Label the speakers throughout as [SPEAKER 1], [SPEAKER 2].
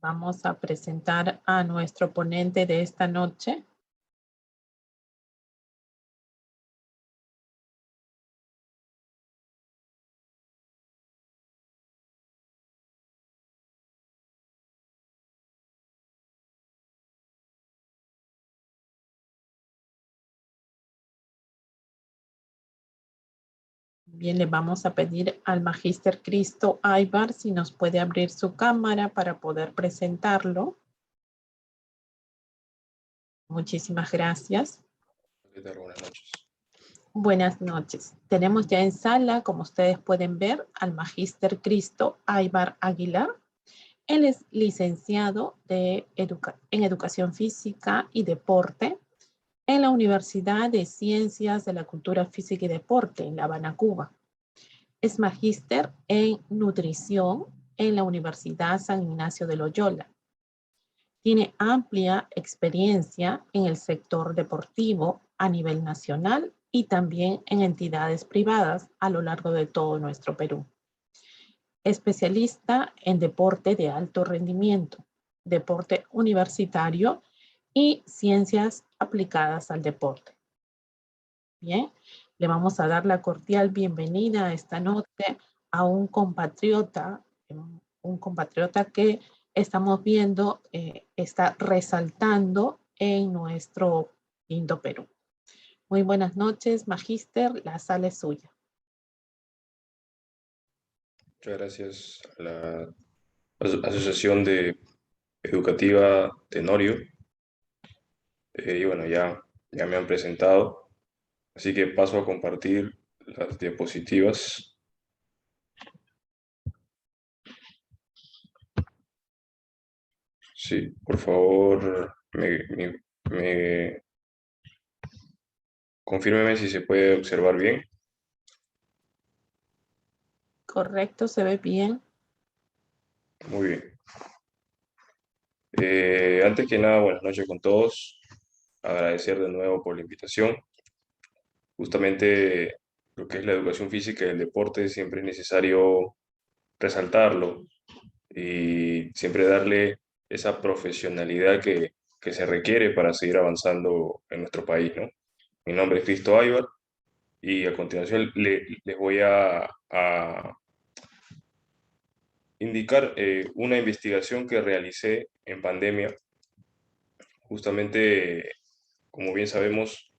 [SPEAKER 1] Vamos a presentar a nuestro ponente de esta noche. Bien, le vamos a pedir al Magíster Cristo Aybar si nos puede abrir su cámara para poder presentarlo. Muchísimas gracias.
[SPEAKER 2] ¿Qué tal? Buenas noches.
[SPEAKER 1] Buenas noches. Tenemos ya en sala, como ustedes pueden ver, al Magíster Cristo Aybar Aguilar. Él es licenciado en Educación Física y Deporte en la Universidad de Ciencias de la Cultura Física y Deporte en La Habana, Cuba. Es magíster en nutrición en la Universidad San Ignacio de Loyola. Tiene amplia experiencia en el sector deportivo a nivel nacional y también en entidades privadas a lo largo de todo nuestro Perú. Especialista en deporte de alto rendimiento, deporte universitario y ciencias aplicadas al deporte. Bien, le vamos a dar la cordial bienvenida esta noche a un compatriota que estamos viendo está resaltando en nuestro lindo Perú. Muy buenas noches, Magíster, la sala es suya.
[SPEAKER 2] Muchas gracias a la Asociación Educativa Tenorio. Y bueno, ya me han presentado, así que paso a compartir las diapositivas. Sí, por favor, confírmeme si se puede observar bien.
[SPEAKER 1] Correcto, se ve bien.
[SPEAKER 2] Muy bien. Antes que nada, buenas noches con todos. Agradecer de nuevo por la invitación. Justamente lo que es la educación física y el deporte siempre es necesario resaltarlo y siempre darle esa profesionalidad que se requiere para seguir avanzando en nuestro país, ¿no? Mi nombre es Cristo Aybar y a continuación les voy a indicar una investigación que realicé en pandemia. Justamente, como bien sabemos,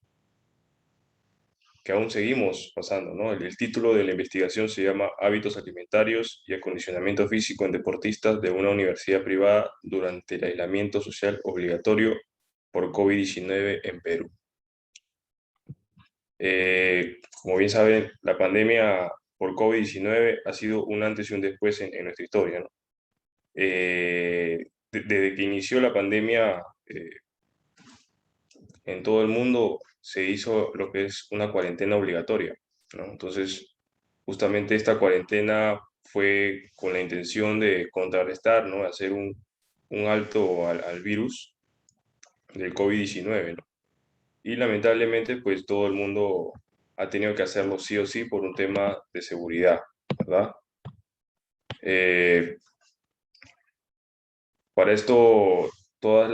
[SPEAKER 2] que aún seguimos pasando, ¿no? El título de la investigación se llama Hábitos alimentarios y acondicionamiento físico en deportistas de una universidad privada durante el aislamiento social obligatorio por COVID-19 en Perú. Como bien saben, la pandemia por COVID-19 ha sido un antes y un después en nuestra historia, ¿no? Desde que inició la pandemia en todo el mundo se hizo lo que es una cuarentena obligatoria, ¿no? Entonces, justamente esta cuarentena fue con la intención de contrarrestar, ¿no? Hacer un alto al virus del COVID-19, ¿no? Y lamentablemente, pues todo el mundo ha tenido que hacerlo sí o sí por un tema de seguridad, ¿verdad? Eh, para esto, todos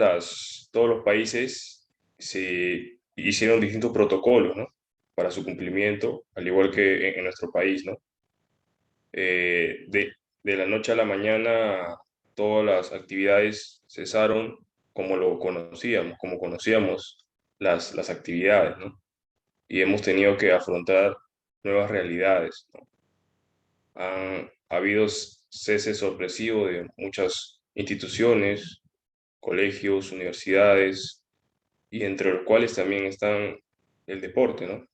[SPEAKER 2] los países se hicieron distintos protocolos, ¿no? Para su cumplimiento, al igual que en nuestro país, ¿no? Eh, de, de la noche a la mañana, todas las actividades cesaron como conocíamos las actividades, ¿no? Y hemos tenido que afrontar nuevas realidades, ¿no? Han habido ceses sorpresivos de muchas instituciones, colegios, universidades, y entre los cuales también están el deporte, ¿no?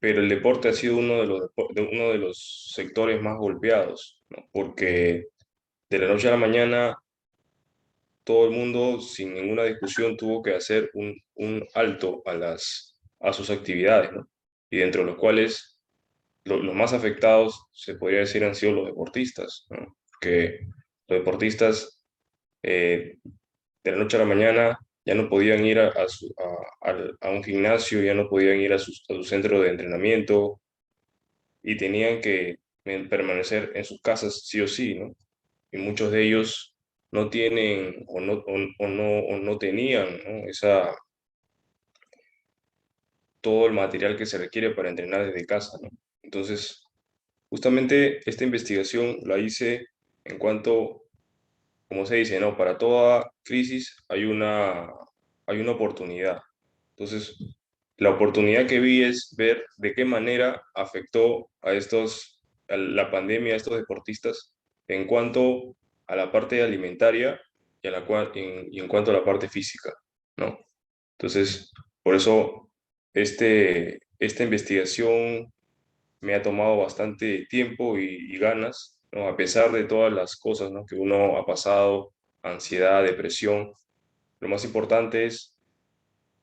[SPEAKER 2] Pero el deporte ha sido uno de los sectores más golpeados, ¿no? Porque de la noche a la mañana todo el mundo, sin ninguna discusión, tuvo que hacer un alto a sus actividades, ¿no? Y dentro de los cuales los más afectados, se podría decir, han sido los deportistas, ¿no? Porque los deportistas de la noche a la mañana ya no podían ir a un gimnasio, ya no podían ir a su centro de entrenamiento y tenían que permanecer en sus casas sí o sí, ¿no? y muchos de ellos no tienen o no tenían, ¿no? Todo el material que se requiere para entrenar desde casa, ¿no? Entonces, justamente esta investigación la hice en cuanto, como se dice, ¿no? Para toda crisis hay una oportunidad. Entonces, la oportunidad que vi es ver de qué manera afectó a la pandemia a estos deportistas en cuanto a la parte alimentaria y en cuanto a la parte física, ¿no? Entonces, por eso esta investigación me ha tomado bastante tiempo y ganas, ¿no? A pesar de todas las cosas, ¿no? que uno ha pasado, ansiedad, depresión, lo más importante es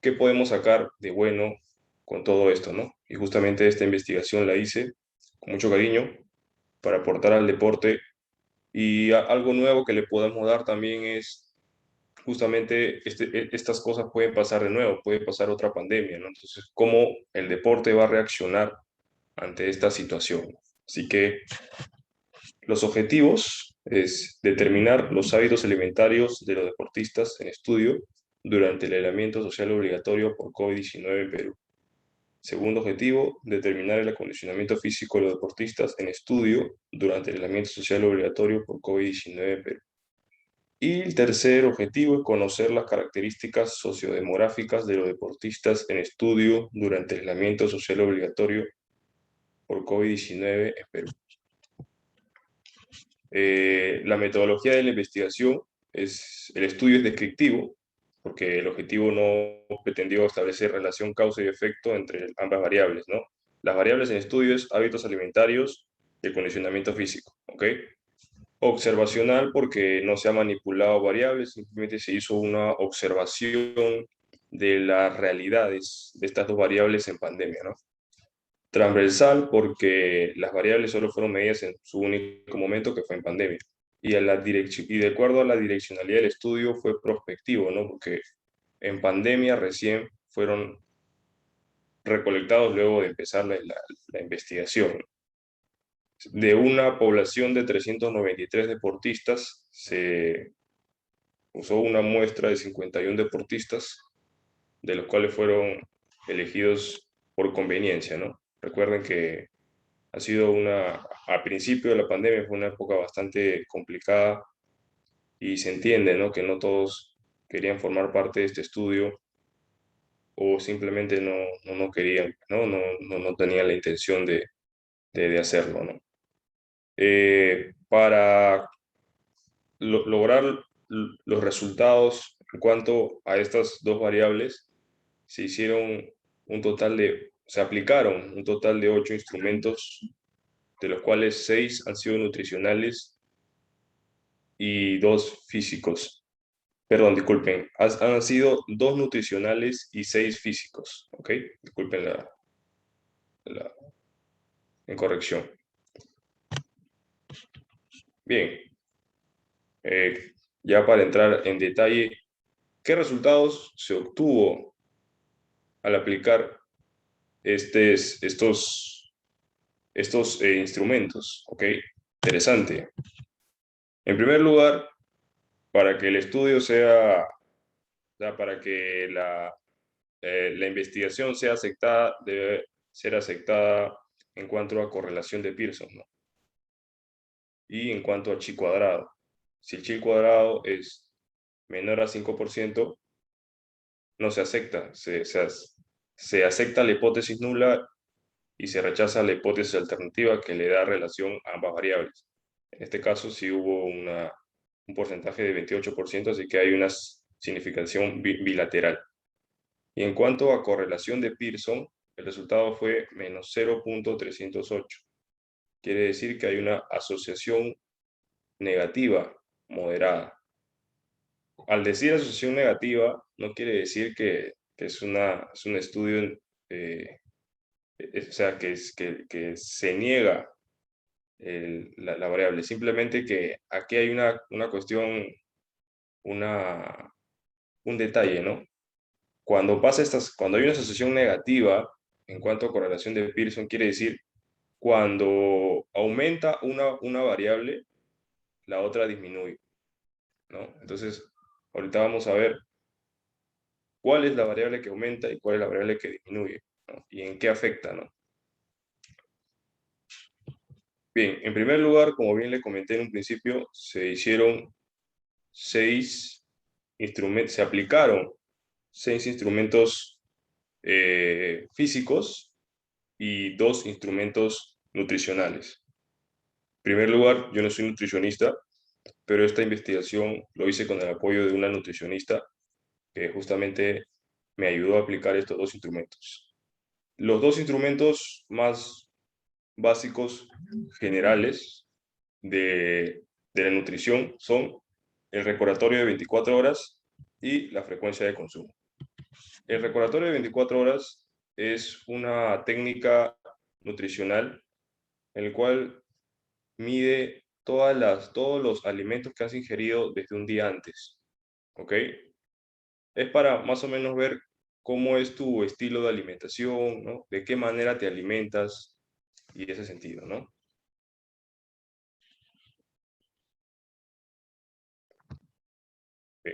[SPEAKER 2] qué podemos sacar de bueno con todo esto, ¿no? Y justamente esta investigación la hice con mucho cariño para aportar al deporte y algo nuevo que le podemos dar también es justamente estas cosas pueden pasar de nuevo, puede pasar otra pandemia, ¿no? Entonces, ¿cómo el deporte va a reaccionar ante esta situación? Así que los objetivos es determinar los hábitos alimentarios de los deportistas en estudio durante el aislamiento social obligatorio por COVID-19 en Perú. Segundo objetivo, determinar el acondicionamiento físico de los deportistas en estudio durante el aislamiento social obligatorio por COVID-19 en Perú. Y el tercer objetivo es conocer las características sociodemográficas de los deportistas en estudio durante el aislamiento social obligatorio por COVID-19 en Perú. La metodología de la investigación el estudio es descriptivo, porque el objetivo no pretendió establecer relación causa y efecto entre ambas variables, ¿no? Las variables en estudio es hábitos alimentarios y el condicionamiento físico, ¿ok? Observacional porque no se ha manipulado variables, simplemente se hizo una observación de las realidades de estas dos variables en pandemia, ¿no? Transversal porque las variables solo fueron medidas en su único momento, que fue en pandemia. Y de acuerdo a la direccionalidad del estudio fue prospectivo, ¿no? Porque en pandemia recién fueron recolectados luego de empezar la investigación. De una población de 393 deportistas, se usó una muestra de 51 deportistas, de los cuales fueron elegidos por conveniencia, ¿no? Recuerden que a principio de la pandemia fue una época bastante complicada y se entiende, ¿no? Que no todos querían formar parte de este estudio o simplemente no querían, no tenían la intención de hacerlo, ¿no? Para lograr los resultados en cuanto a estas dos variables, se aplicaron un total de 8 instrumentos, de los cuales 6 han sido nutricionales y 2 físicos. Perdón, disculpen, han sido 2 nutricionales y 6 físicos, ¿ok? Disculpen la incorrección. Bien, ya para entrar en detalle, ¿qué resultados se obtuvo al aplicar estos instrumentos? ¿Ok? Interesante. En primer lugar, para que el estudio para que la investigación sea aceptada, debe ser aceptada en cuanto a correlación de Pearson, ¿no? Y en cuanto a chi cuadrado. Si el chi cuadrado es menor a 5%, no se acepta. Se acepta la hipótesis nula y se rechaza la hipótesis alternativa que le da relación a ambas variables. En este caso sí hubo un porcentaje de 28%, así que hay una significación bilateral. Y en cuanto a correlación de Pearson, el resultado fue menos 0.308. Quiere decir que hay una asociación negativa moderada. Al decir asociación negativa, no quiere decir que es un estudio, o sea, que se niega la variable. Simplemente que aquí hay una cuestión, un detalle, ¿no? Cuando hay una asociación negativa en cuanto a correlación de Pearson, quiere decir cuando aumenta una variable, la otra disminuye, ¿no? Entonces, ahorita vamos a ver cuál es la variable que aumenta y cuál es la variable que disminuye, ¿no? Y en qué afecta, ¿no? Bien, en primer lugar, como bien le comenté en un principio, se hicieron 6 instrumentos, se aplicaron 6 instrumentos físicos y 2 instrumentos nutricionales. En primer lugar, yo no soy nutricionista, pero esta investigación lo hice con el apoyo de una nutricionista que justamente me ayudó a aplicar estos 2 instrumentos. Los 2 instrumentos más básicos, generales, de la nutrición son el recordatorio de 24 horas y la frecuencia de consumo. El recordatorio de 24 horas es una técnica nutricional en el cual mide todos los alimentos que has ingerido desde un día antes, ¿ok? Es para más o menos ver cómo es tu estilo de alimentación, ¿no? De qué manera te alimentas y ese sentido, ¿no? Ok.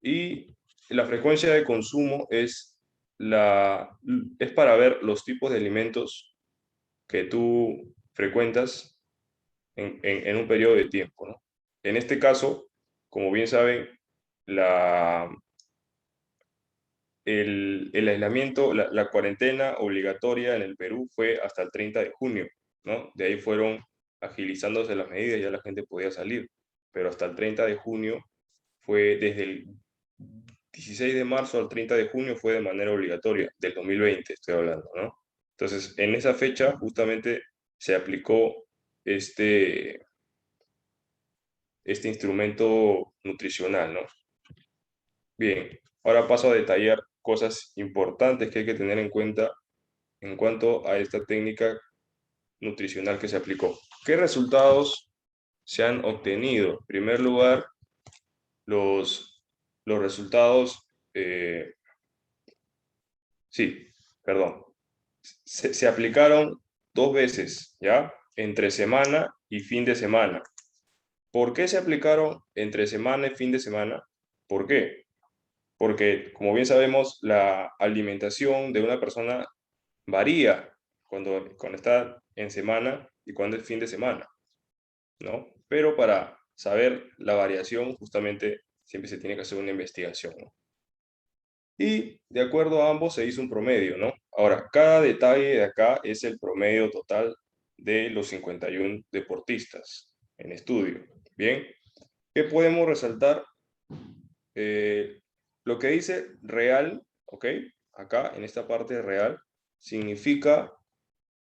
[SPEAKER 2] Y la frecuencia de consumo es para ver los tipos de alimentos que tú frecuentas en un periodo de tiempo, ¿no? En este caso, como bien saben, la, el aislamiento, la cuarentena obligatoria en el Perú fue hasta el 30 de junio, ¿no? De ahí fueron agilizándose las medidas, ya la gente podía salir, pero hasta el 30 de junio fue desde el 16 de marzo al 30 de junio fue de manera obligatoria, del 2020 estoy hablando, ¿no? Entonces, en esa fecha justamente se aplicó este, este instrumento nutricional, ¿no? Bien, ahora paso a detallar cosas importantes que hay que tener en cuenta en cuanto a esta técnica nutricional que se aplicó. ¿Qué resultados se han obtenido? En primer lugar, los resultados, sí, perdón, se aplicaron 2 veces, ¿ya? Entre semana y fin de semana. ¿Por qué se aplicaron entre semana y fin de semana? ¿Por qué? Porque, como bien sabemos, la alimentación de una persona varía cuando está en semana y cuando es fin de semana, ¿no? Pero para saber la variación, justamente siempre se tiene que hacer una investigación, ¿no? Y de acuerdo a ambos se hizo un promedio, ¿no? Ahora, cada detalle de acá es el promedio total de los 51 deportistas en estudio. Bien, ¿qué podemos resaltar? Eh, lo que dice real, ¿ok? Acá en esta parte real, significa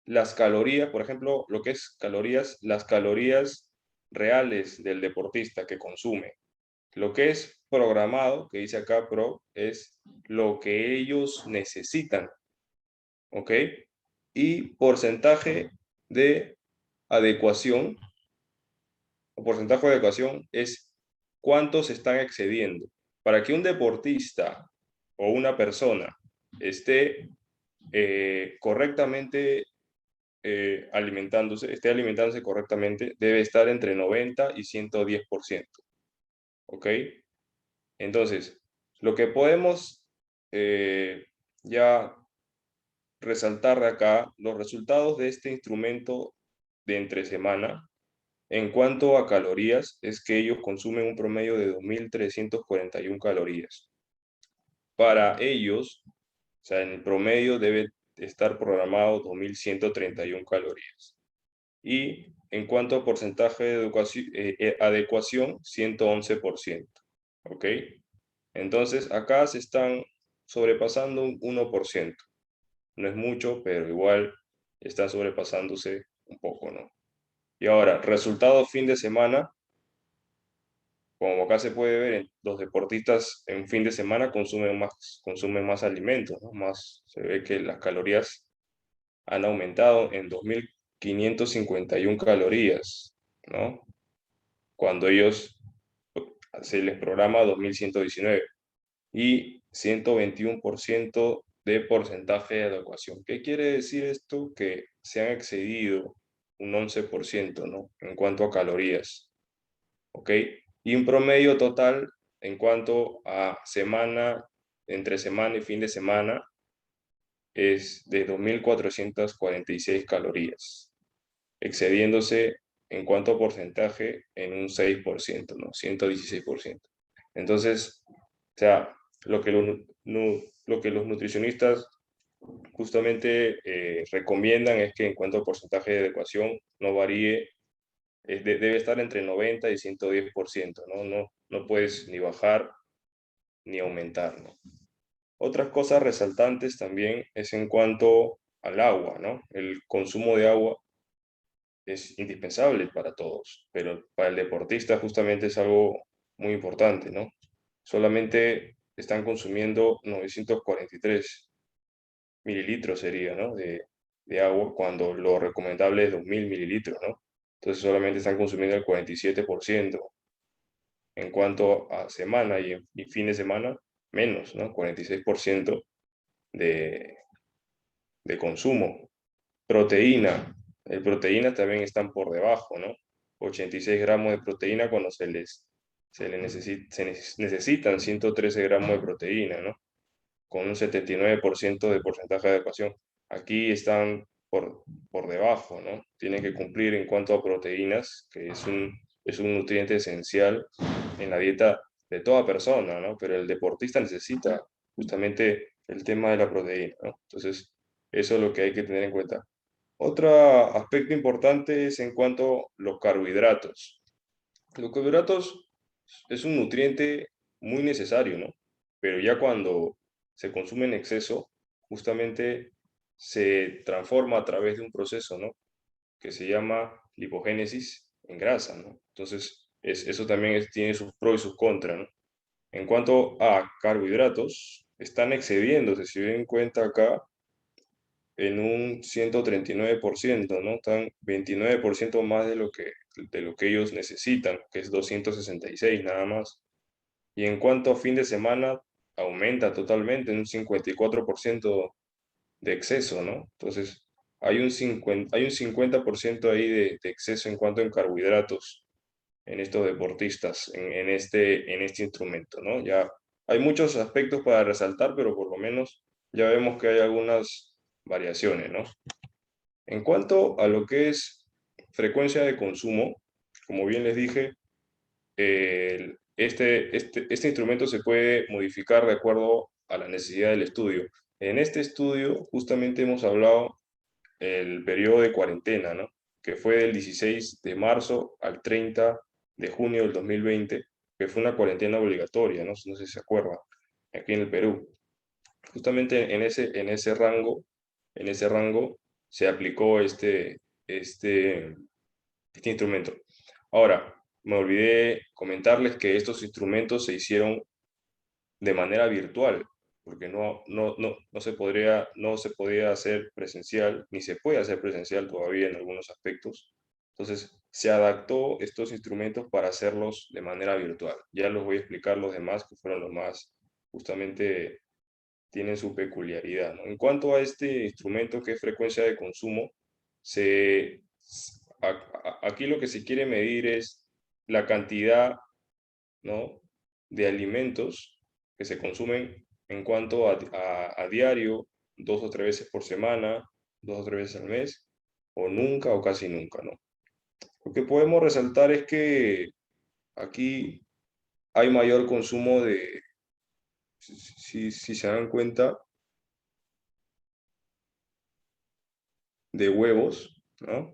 [SPEAKER 2] las calorías, por ejemplo, lo que es calorías, las calorías reales del deportista que consume. Lo que es programado, que dice acá pro, es lo que ellos necesitan, ¿ok? Y porcentaje de adecuación, o porcentaje de adecuación es cuánto se están excediendo. Para que un deportista o una persona esté correctamente esté alimentándose correctamente, debe estar entre 90 y 110%. ¿Ok? Entonces, lo que podemos ya resaltar de acá, los resultados de este instrumento de entre semana, en cuanto a calorías, es que ellos consumen un promedio de 2.341 calorías. Para ellos, o sea, en el promedio debe estar programado 2.131 calorías. Y en cuanto a porcentaje de adecuación, 111%. ¿Ok? Entonces, acá se están sobrepasando un 1%. No es mucho, pero igual está sobrepasándose un poco, ¿no? Y ahora, resultado fin de semana, como acá se puede ver, los deportistas en fin de semana consumen más alimentos, ¿no? Se ve que las calorías han aumentado en 2.551 calorías, ¿no? Cuando ellos se les programa 2.119 y 121% de porcentaje de adecuación. ¿Qué quiere decir esto? Que se han excedido un 11%, ¿no? En cuanto a calorías. ¿ok? Y un promedio total en cuanto a semana, entre semana y fin de semana, es de 2.446 calorías, excediéndose en cuanto a porcentaje en un 6%, ¿no? 116%. Entonces, o sea, lo que los nutricionistas justamente recomiendan es que en cuanto a porcentaje de adecuación no varíe, debe estar entre 90 y 110%, ¿no? No puedes ni bajar ni aumentar, ¿no? Otras cosas resaltantes también es en cuanto al agua, ¿no? El consumo de agua es indispensable para todos, pero para el deportista justamente es algo muy importante, ¿no? Solamente están consumiendo 943 mililitros sería, ¿no? De agua, cuando lo recomendable es 2.000 mililitros, ¿no? Entonces solamente están consumiendo el 47%. En cuanto a semana y fin de semana, menos, ¿no? 46% de, de consumo. Proteína. El proteína también están por debajo, ¿no? 86 gramos de proteína cuando se necesitan 113 gramos de proteína, ¿no? Con un 79% de porcentaje de adecuación. Aquí están por debajo, ¿no? Tienen que cumplir en cuanto a proteínas, que es un nutriente esencial en la dieta de toda persona, ¿no? Pero el deportista necesita justamente el tema de la proteína, ¿no? Entonces, eso es lo que hay que tener en cuenta. Otro aspecto importante es en cuanto a los carbohidratos. Los carbohidratos es un nutriente muy necesario, ¿no? Pero ya cuando se consume en exceso, justamente se transforma a través de un proceso, ¿no? Que se llama lipogénesis en grasa, ¿no? Entonces, eso también tiene sus pros y sus contras, ¿no? En cuanto a carbohidratos, están excediéndose, si ven cuenta acá, en un 139%, ¿no? Están 29% más de lo que ellos necesitan, que es 266 nada más. Y en cuanto a fin de semana, aumenta totalmente en un 54% de exceso, ¿no? Entonces, hay un 50% ahí de exceso en cuanto a carbohidratos en estos deportistas, en este instrumento, ¿no? Ya hay muchos aspectos para resaltar, pero por lo menos ya vemos que hay algunas variaciones, ¿no? En cuanto a lo que es frecuencia de consumo, como bien les dije, este instrumento se puede modificar de acuerdo a la necesidad del estudio. En este estudio justamente hemos hablado el periodo de cuarentena, ¿no? Que fue del 16 de marzo al 30 de junio del 2020, que fue una cuarentena obligatoria, ¿no? No sé si se acuerdan, aquí en el Perú. Justamente en ese rango se aplicó este instrumento. Ahora, me olvidé comentarles que estos instrumentos se hicieron de manera virtual, porque no se podía hacer presencial, ni se puede hacer presencial todavía en algunos aspectos. Entonces, se adaptó estos instrumentos para hacerlos de manera virtual. Ya los voy a explicar los demás, que fueron los más, justamente tienen su peculiaridad, ¿no? En cuanto a este instrumento que es frecuencia de consumo, se, aquí lo que se quiere medir es la cantidad, ¿no? De alimentos que se consumen en cuanto a diario, 2 o 3 veces por semana, 2 o 3 veces al mes, o nunca o casi nunca, ¿no? Lo que podemos resaltar es que aquí hay mayor consumo si se dan cuenta, de huevos, ¿no?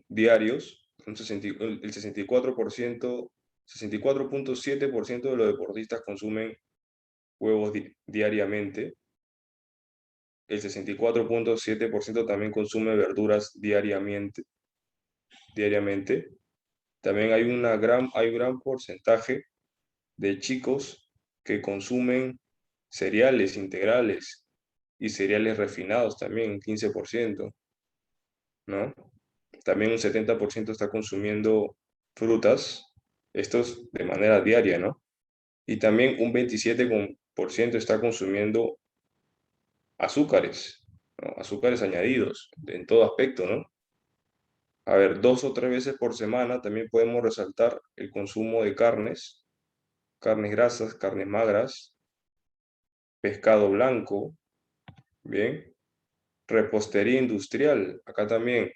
[SPEAKER 2] Diarios, el 64.7% de los deportistas consumen huevos diariamente. El 64.7% también consume verduras diariamente. También hay un gran porcentaje de chicos que consumen cereales integrales y cereales refinados también, un 15%, ¿no? También un 70% está consumiendo frutas, estos de manera diaria, ¿no? Y también un 27% está consumiendo azúcares, ¿no? Azúcares añadidos en todo aspecto, ¿no? A ver, 2 o 3 veces por semana también podemos resaltar el consumo de carnes, carnes grasas, carnes magras, pescado blanco, bien, repostería industrial, acá también.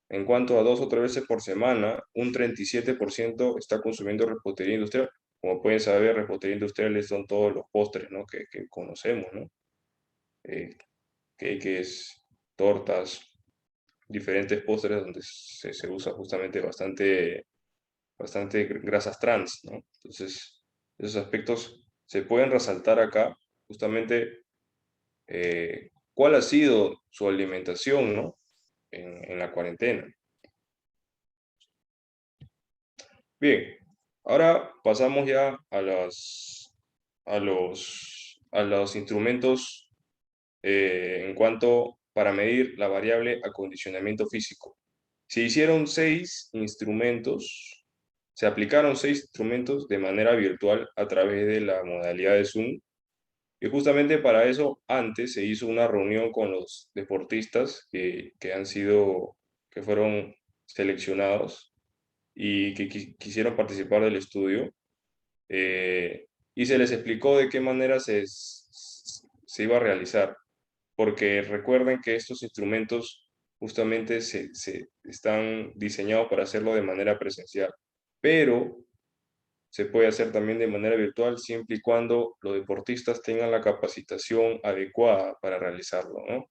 [SPEAKER 2] En cuanto a 2 o 3 veces por semana, un 37% está consumiendo repostería industrial. Como pueden saber, repostería industrial son todos los postres, ¿no? que conocemos, ¿no? Cakes, tortas, diferentes postres donde se usa justamente bastante grasas trans, ¿no? Entonces, esos aspectos se pueden resaltar acá, justamente cuál ha sido su alimentación, ¿no? En la cuarentena. Bien, ahora pasamos ya a los instrumentos en cuanto para medir la variable acondicionamiento físico. Se hicieron 6 instrumentos, se aplicaron 6 instrumentos de manera virtual a través de la modalidad de Zoom. Y justamente para eso antes se hizo una reunión con los deportistas que fueron seleccionados y que quisieron participar del estudio, y se les explicó de qué manera se iba a realizar, porque recuerden que estos instrumentos justamente se están diseñados para hacerlo de manera presencial, pero se puede hacer también de manera virtual siempre y cuando los deportistas tengan la capacitación adecuada para realizarlo, ¿no?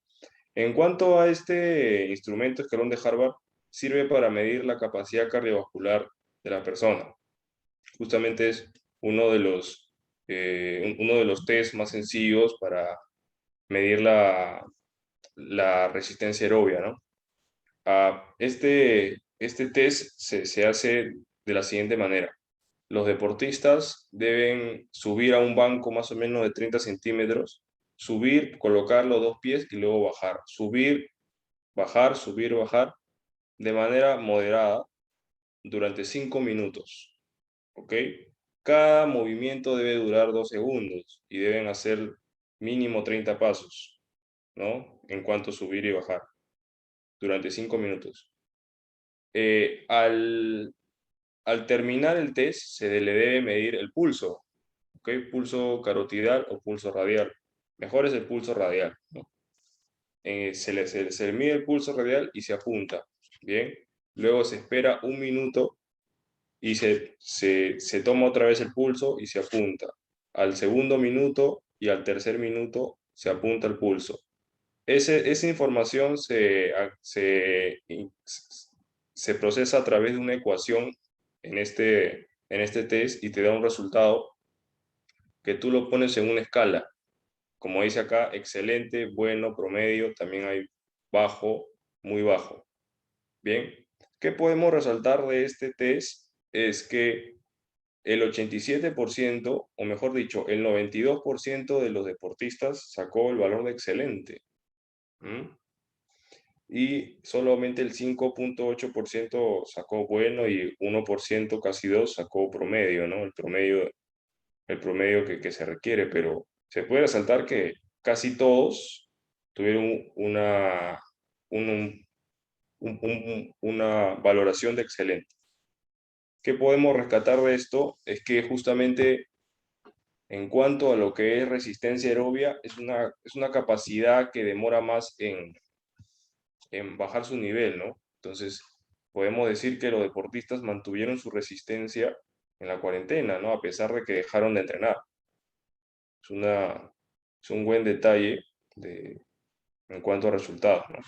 [SPEAKER 2] En cuanto a este instrumento escalón de Harvard, sirve para medir la capacidad cardiovascular de la persona. Justamente es uno de los test más sencillos para medir la resistencia aerobia, ¿no? Este test se hace de la siguiente manera. Los deportistas deben subir a un banco más o menos de 30 centímetros, subir, colocar los 2 pies y luego bajar. Subir, bajar, de manera moderada durante 5 minutos. ¿Ok? Cada movimiento debe durar 2 segundos y deben hacer mínimo 30 pasos, ¿no? En cuanto a subir y bajar durante 5 minutos. Eh, al, al terminar el test, le debe medir el pulso, ¿ok? Pulso carotidal o pulso radial. Mejor es el pulso radial, ¿no? Se le mide el pulso radial y se apunta, ¿bien? Luego se espera 1 minuto y se toma otra vez el pulso y se apunta. Al segundo minuto y al tercer minuto se apunta el pulso. Esa información se procesa a través de una ecuación en este test y te da un resultado que tú lo pones en una escala. Como dice acá, excelente, bueno, promedio, también hay bajo, muy bajo. Bien, ¿qué podemos resaltar de este test? Es que el 87%, o mejor dicho, el 92% de los deportistas sacó el valor de excelente. Y solamente el 5,8% sacó bueno y 1%, casi 2%, sacó promedio, ¿no? El promedio que se requiere, pero se puede resaltar que casi todos tuvieron una valoración de excelente. ¿Qué podemos rescatar de esto? Es que justamente en cuanto a lo que es resistencia aerobia, es una capacidad que demora más en bajar su nivel, ¿no? Entonces, podemos decir que los deportistas mantuvieron su resistencia en la cuarentena, ¿no? A pesar de que dejaron de entrenar. Es un buen detalle en cuanto a resultados, ¿no?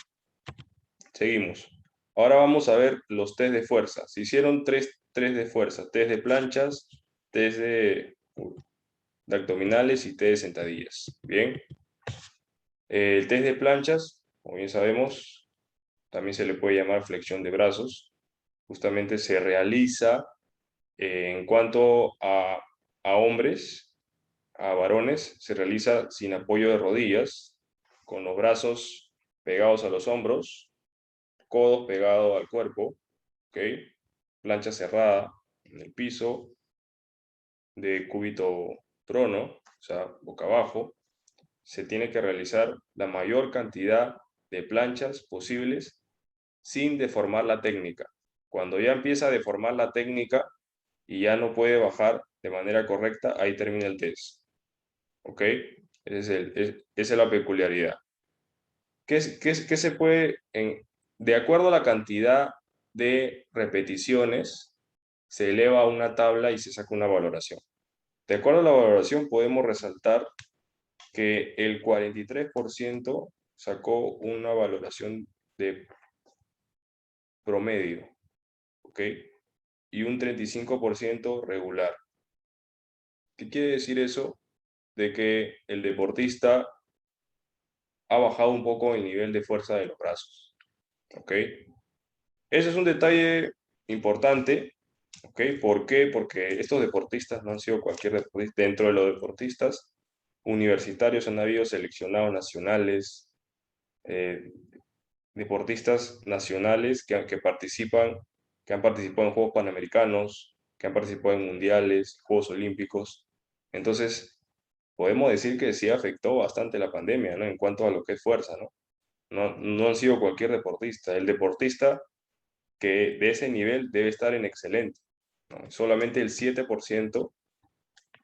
[SPEAKER 2] Seguimos. Ahora vamos a ver los test de fuerza. Se hicieron tres de fuerza: test de planchas, test de abdominales y test de sentadillas. Bien. El test de planchas, como bien sabemos, también se le puede llamar flexión de brazos. Justamente se realiza en cuanto a hombres, a varones, se realiza sin apoyo de rodillas, con los brazos pegados a los hombros, codos pegados al cuerpo, ¿ok? Plancha cerrada en el piso, de cúbito prono, o sea, boca abajo. Se tiene que realizar la mayor cantidad de planchas posibles sin deformar la técnica. Cuando ya empieza a deformar la técnica y ya no puede bajar de manera correcta, ahí termina el test. ¿Ok? Esa es la peculiaridad. ¿Qué se puede, de acuerdo a la cantidad de repeticiones, se eleva a una tabla y se saca una valoración? De acuerdo a la valoración, podemos resaltar que el 43% sacó una valoración de promedio, ¿ok? Y un 35% regular. ¿Qué quiere decir eso? De que el deportista ha bajado un poco el nivel de fuerza de los brazos, ¿ok? Ese es un detalle importante, ¿ok? ¿Por qué? Porque estos deportistas no han sido cualquier deportista. Dentro de los deportistas universitarios han habido seleccionados nacionales, eh, deportistas nacionales que participan, que han participado en Juegos Panamericanos, que han participado en mundiales, Juegos Olímpicos. Entonces, podemos decir que sí afectó bastante la pandemia, ¿no? En cuanto a lo que es fuerza, ¿no? No han sido cualquier deportista. El deportista que de ese nivel debe estar en excelente, ¿no? Solamente el 7%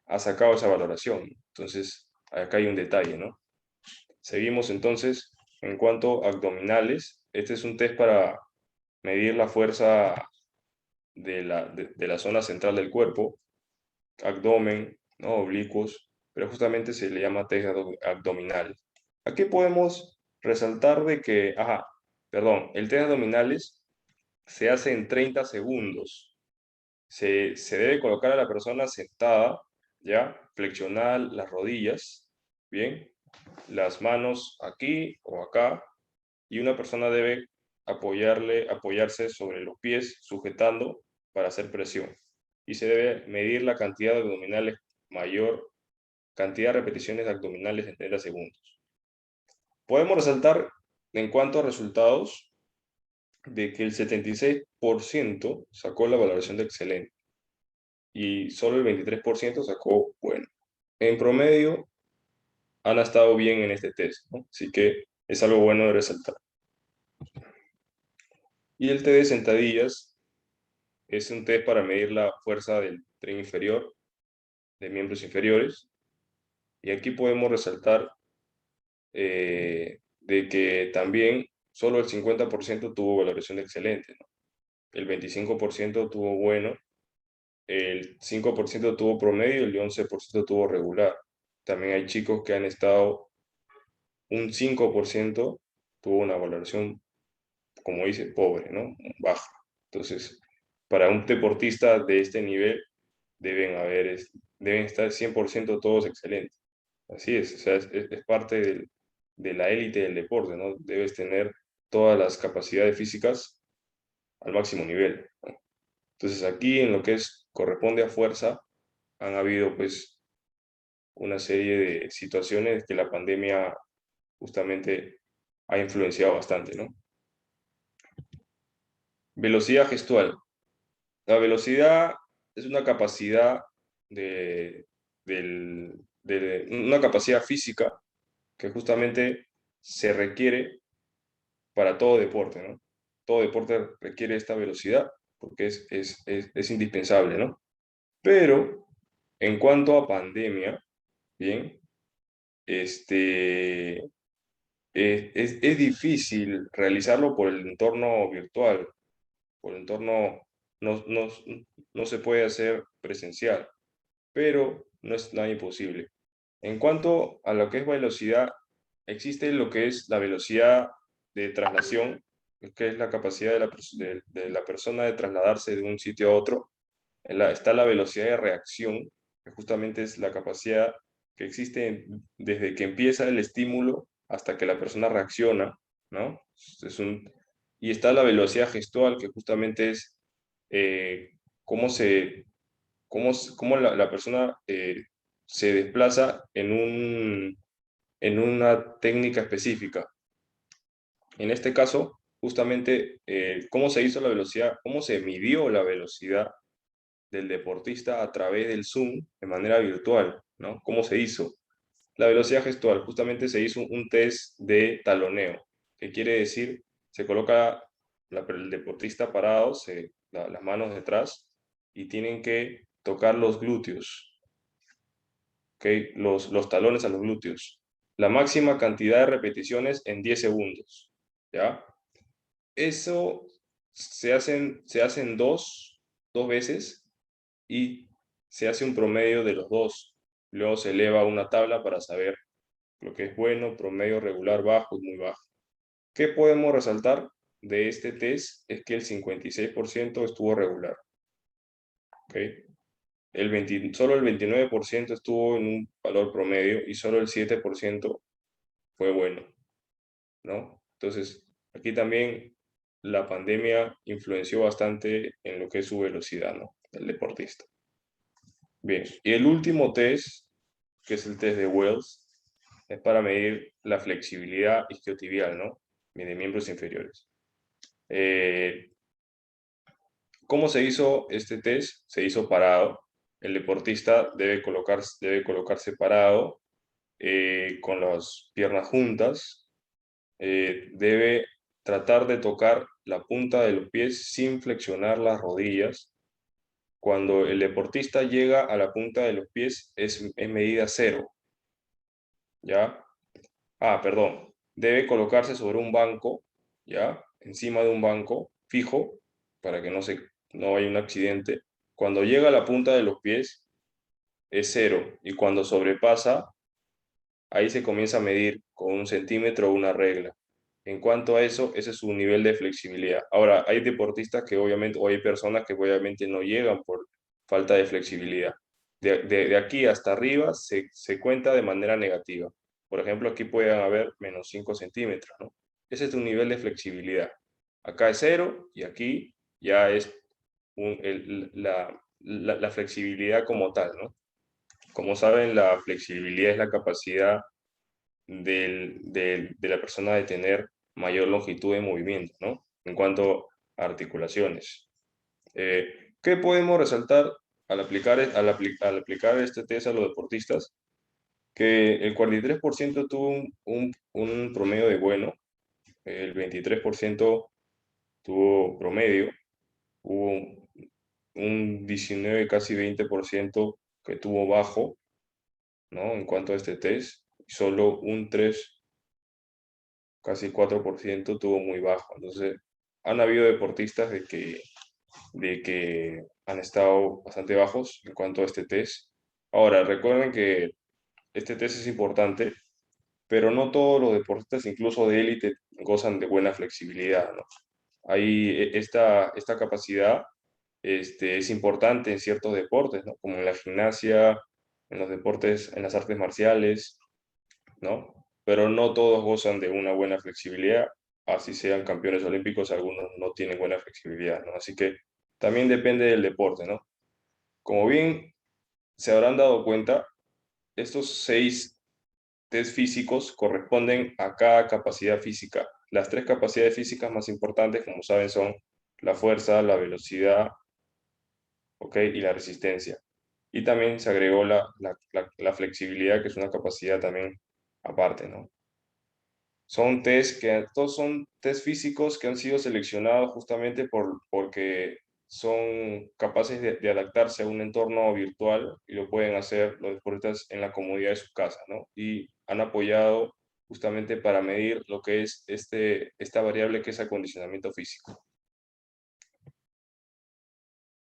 [SPEAKER 2] ha sacado esa valoración. Entonces, acá hay un detalle, ¿no? Seguimos entonces en cuanto a abdominales. Este es un test para medir la fuerza de la zona central del cuerpo, abdomen, ¿no? Oblicuos, pero justamente se le llama test abdominal. Aquí podemos resaltar de que, perdón, el test abdominales se hace en 30 segundos. Se debe colocar a la persona sentada, ¿ya? Flexionar las rodillas, ¿bien? Las manos aquí o acá, y una persona debe apoyarse sobre los pies, sujetando para hacer presión. Y se debe medir la cantidad de abdominales, mayor cantidad de repeticiones abdominales en 30 segundos. Podemos resaltar en cuanto a resultados de que el 76% sacó la valoración de excelente y solo el 23% sacó bueno. En promedio han estado bien en este test, ¿no? Así que es algo bueno de resaltar. Y el test de sentadillas es un test para medir la fuerza del tren inferior, de miembros inferiores. Y aquí podemos resaltar de que también solo el 50% tuvo valoración de excelente, ¿no? El 25% tuvo bueno, el 5% tuvo promedio y el 11% tuvo regular. También hay chicos que han estado, un 5% tuvo una valoración, como dice, pobre, ¿no? Baja. Entonces, para un deportista de este nivel, deben estar 100% todos excelentes. Así es, o sea, es parte de la élite del deporte, ¿no? Debes tener todas las capacidades físicas al máximo nivel, ¿no? Entonces, aquí en lo que corresponde a fuerza, han habido pues una serie de situaciones que la pandemia justamente ha influenciado bastante, ¿no? Velocidad gestual. La velocidad es una capacidad una capacidad física que justamente se requiere para todo deporte, ¿no? Todo deporte requiere esta velocidad porque es indispensable, ¿no? Pero en cuanto a pandemia, bien, es difícil realizarlo por el entorno virtual, por el entorno no se puede hacer presencial, pero no es nada imposible. En cuanto a lo que es velocidad, existe lo que es la velocidad de traslación, que es la capacidad de la persona de trasladarse de un sitio a otro. Está la velocidad de reacción, que justamente es la capacidad que existe desde que empieza el estímulo hasta que la persona reacciona, ¿no? Y está la velocidad gestual, que justamente es eh, cómo cómo la persona se desplaza en una técnica específica. En este caso, justamente, cómo se hizo la velocidad, cómo se midió la velocidad del deportista a través del Zoom de manera virtual, ¿no? ¿Cómo se hizo? La velocidad gestual, justamente se hizo un test de taloneo, que quiere decir, se coloca el deportista parado, las manos detrás, y tienen que tocar los glúteos, ¿ok? Los talones a los glúteos. La máxima cantidad de repeticiones en 10 segundos, ¿ya? Eso se hacen dos veces y se hace un promedio de los dos. Luego se eleva a una tabla para saber lo que es bueno, promedio, regular, bajo y muy bajo. ¿Qué podemos resaltar de este test? Es que el 56% estuvo regular, ¿ok? Solo el 29% estuvo en un valor promedio y solo el 7% fue bueno, ¿no? Entonces, aquí también la pandemia influenció bastante en lo que es su velocidad, ¿no? El deportista. Bien, y el último test, que es el test de Wells, es para medir la flexibilidad isquiotibial, ¿no? De miembros inferiores. ¿Cómo se hizo este test? Se hizo parado. El deportista debe colocarse parado, con las piernas juntas. Debe tratar de tocar la punta de los pies sin flexionar las rodillas. Cuando el deportista llega a la punta de los pies es medida cero, ¿ya? Perdón. Debe colocarse sobre un banco, ¿ya? Encima de un banco fijo para que no haya un accidente. Cuando llega a la punta de los pies es cero y cuando sobrepasa, ahí se comienza a medir con 1 centímetro o una regla. En cuanto a eso, ese es su nivel de flexibilidad. Ahora, hay deportistas que obviamente, o hay personas que obviamente no llegan por falta de flexibilidad. De aquí hasta arriba se cuenta de manera negativa. Por ejemplo, aquí pueden haber menos 5 centímetros, ¿no? Ese es tu nivel de flexibilidad. Acá es cero y aquí ya es la flexibilidad como tal, ¿no? Como saben, la flexibilidad es la capacidad de la persona de tener mayor longitud de movimiento, ¿no? En cuanto a articulaciones. ¿Qué podemos resaltar al aplicar este test a los deportistas? Que el 43% tuvo un promedio de bueno, el 23% tuvo promedio, hubo un 19, casi 20% que tuvo bajo, ¿no? En cuanto a este test, solo un 3, casi 4% tuvo muy bajo. Entonces, han habido deportistas de que han estado bastante bajos en cuanto a este test. Ahora, recuerden que este test es importante, pero no todos los deportistas, incluso de élite, gozan de buena flexibilidad, ¿no? Esta capacidad es importante en ciertos deportes, ¿no? Como en la gimnasia, en los deportes, en las artes marciales, ¿no? Pero no todos gozan de una buena flexibilidad, así sean campeones olímpicos, algunos no tienen buena flexibilidad, ¿no? Así que también depende del deporte, ¿no? Como bien se habrán dado cuenta, estos 6 test físicos corresponden a cada capacidad física. Las 3 capacidades físicas más importantes, como saben, son la fuerza, la velocidad, ¿ok? Y la resistencia. Y también se agregó la flexibilidad, que es una capacidad también aparte, ¿no? Todos son test físicos que han sido seleccionados justamente porque son capaces de adaptarse a un entorno virtual y lo pueden hacer los deportistas en la comodidad de su casa, ¿no? Y han apoyado justamente para medir lo que es esta variable que es acondicionamiento físico.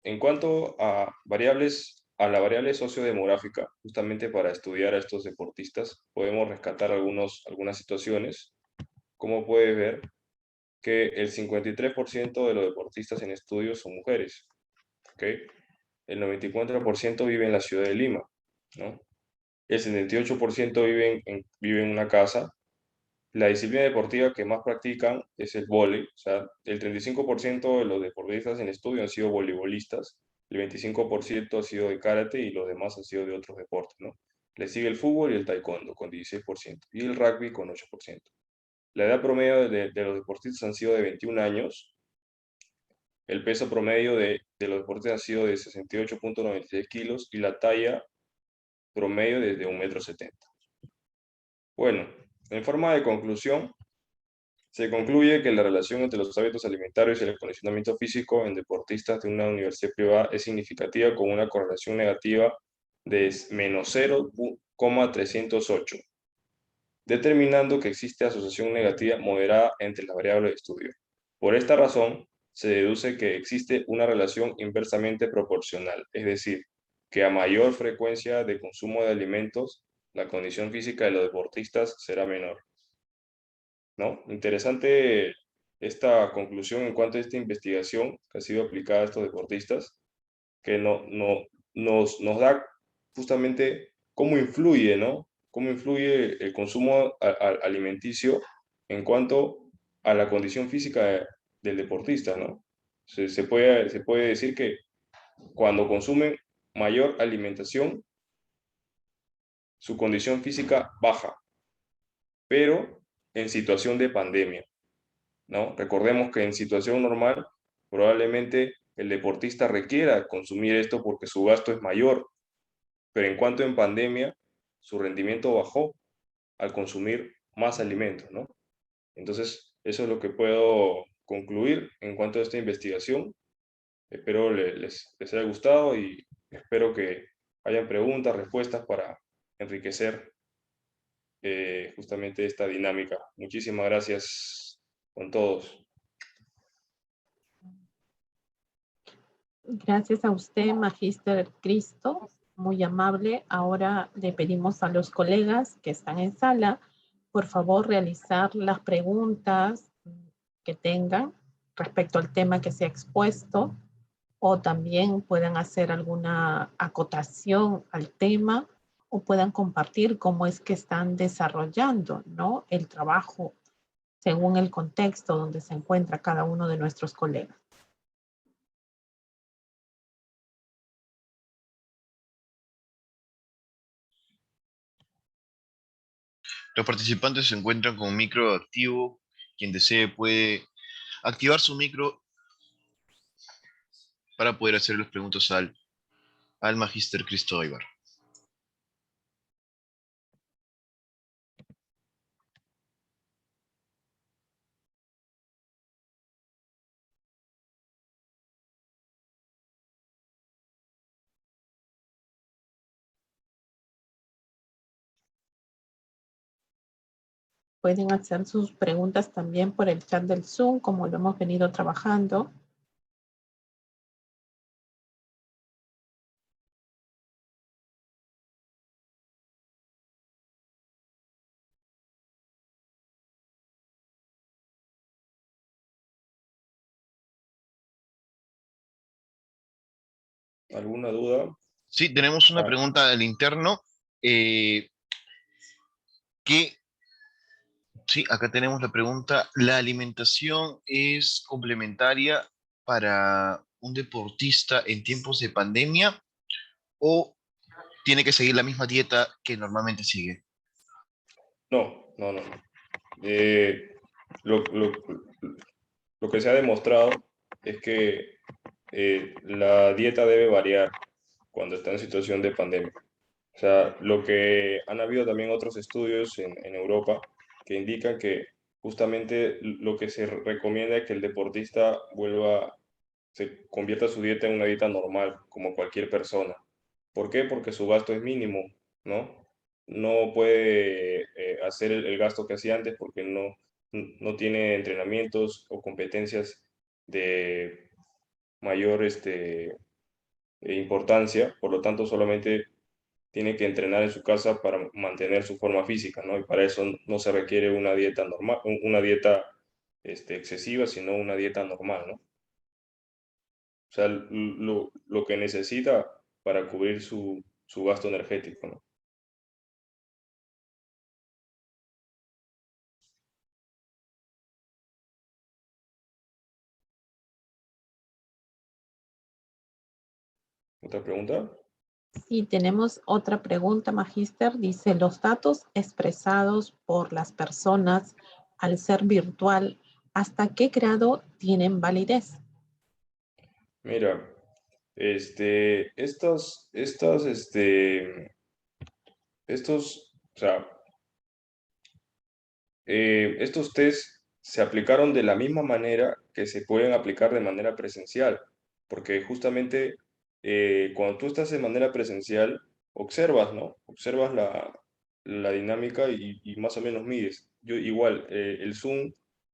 [SPEAKER 2] En cuanto a la variable sociodemográfica, justamente para estudiar a estos deportistas, podemos rescatar algunas situaciones. Como puedes ver, que el 53% de los deportistas en estudios son mujeres, ¿ok? El 94% vive en la ciudad de Lima, ¿no? El 78% vive en una casa. La disciplina deportiva que más practican es el vóley, o sea, el 35% de los deportistas en estudio han sido voleibolistas, el 25% ha sido de karate y los demás han sido de otros deportes, ¿no? Le sigue el fútbol y el taekwondo con 16% y el rugby con 8%. La edad promedio de los deportistas han sido de 21 años. El peso promedio de los deportistas ha sido de 68,96 kilos y la talla promedio de 1,70 m. Bueno, en forma de conclusión, Se concluye que la relación entre los hábitos alimentarios y el acondicionamiento físico en deportistas de una universidad privada es significativa con una correlación negativa de menos 0,308, determinando que existe asociación negativa moderada entre las variables de estudio. Por esta razón, se deduce que existe una relación inversamente proporcional, es decir, que a mayor frecuencia de consumo de alimentos, la condición física de los deportistas será menor. ¿No? Interesante esta conclusión en cuanto a esta investigación que ha sido aplicada a estos deportistas, que nos da justamente cómo influye, ¿no? Cómo influye el consumo alimenticio en cuanto a la condición física del deportista, ¿no? Se puede decir que cuando consumen mayor alimentación, su condición física baja, pero en situación de pandemia, ¿no? Recordemos que en situación normal probablemente el deportista requiera consumir esto porque su gasto es mayor, pero en cuanto en pandemia, su rendimiento bajó al consumir más alimentos, ¿no? Entonces, eso es lo que puedo concluir en cuanto a esta investigación. Espero les haya gustado y espero que hayan preguntas, respuestas para enriquecer justamente esta dinámica. Muchísimas gracias con todos.
[SPEAKER 1] Gracias a usted, Magíster Cristo, muy amable. Ahora le pedimos a los colegas que están en sala, por favor, realizar las preguntas que tengan respecto al tema que se ha expuesto, o también puedan hacer alguna acotación al tema, o puedan compartir cómo es que están desarrollando, ¿no?, el trabajo según el contexto donde se encuentra cada uno de nuestros colegas.
[SPEAKER 3] Los participantes se encuentran con un micro activo. Quien desee puede activar su micro para poder hacer las preguntas al Magíster Cristo Aybar.
[SPEAKER 1] Pueden hacer sus preguntas también por el chat del Zoom, como lo hemos venido trabajando.
[SPEAKER 2] ¿Alguna duda?
[SPEAKER 3] Sí, tenemos una pregunta del interno. Sí, acá tenemos la pregunta. ¿La alimentación es complementaria para un deportista en tiempos de pandemia o tiene que seguir la misma dieta que normalmente sigue?
[SPEAKER 2] No. Eh, lo, lo- lo que se ha demostrado es que la dieta debe variar cuando está en situación de pandemia. O sea, lo que han habido también otros estudios en Europa que indican que justamente lo que se recomienda es que el deportista se convierta su dieta en una dieta normal, como cualquier persona. ¿Por qué? Porque su gasto es mínimo, ¿no? No puede hacer el gasto que hacía antes porque no tiene entrenamientos o competencias de mayor importancia, por lo tanto solamente tiene que entrenar en su casa para mantener su forma física, ¿no? Y para eso no se requiere una dieta normal, una dieta excesiva, sino una dieta normal, ¿no? O sea, lo que necesita para cubrir su gasto energético, ¿no? ¿Otra pregunta?
[SPEAKER 1] Sí, tenemos otra pregunta, Magíster. Dice, los datos expresados por las personas al ser virtual, ¿hasta qué grado tienen validez?
[SPEAKER 2] Mira, o sea, estos test se aplicaron de la misma manera que se pueden aplicar de manera presencial, porque justamente cuando tú estás de manera presencial, observas, ¿no? Observas la dinámica y más o menos mides. Yo igual, el Zoom,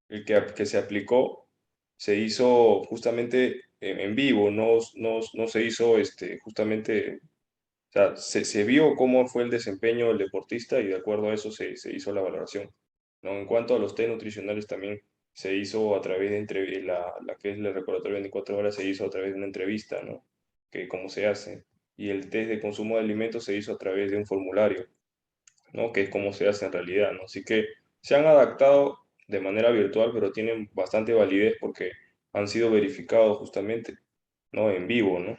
[SPEAKER 2] que se aplicó, se hizo justamente en vivo, no se hizo justamente, o sea, se vio cómo fue el desempeño del deportista y de acuerdo a eso se hizo la valoración, ¿no? En cuanto a los test nutricionales también se hizo a través de la que es el recordatorio 24 horas, se hizo a través de una entrevista, ¿no? Que cómo se hace. Y el test de consumo de alimentos se hizo a través de un formulario, ¿no? Que es como se hace en realidad, ¿no? Así que se han adaptado de manera virtual, pero tienen bastante validez porque han sido verificados justamente, ¿no? En vivo, ¿no?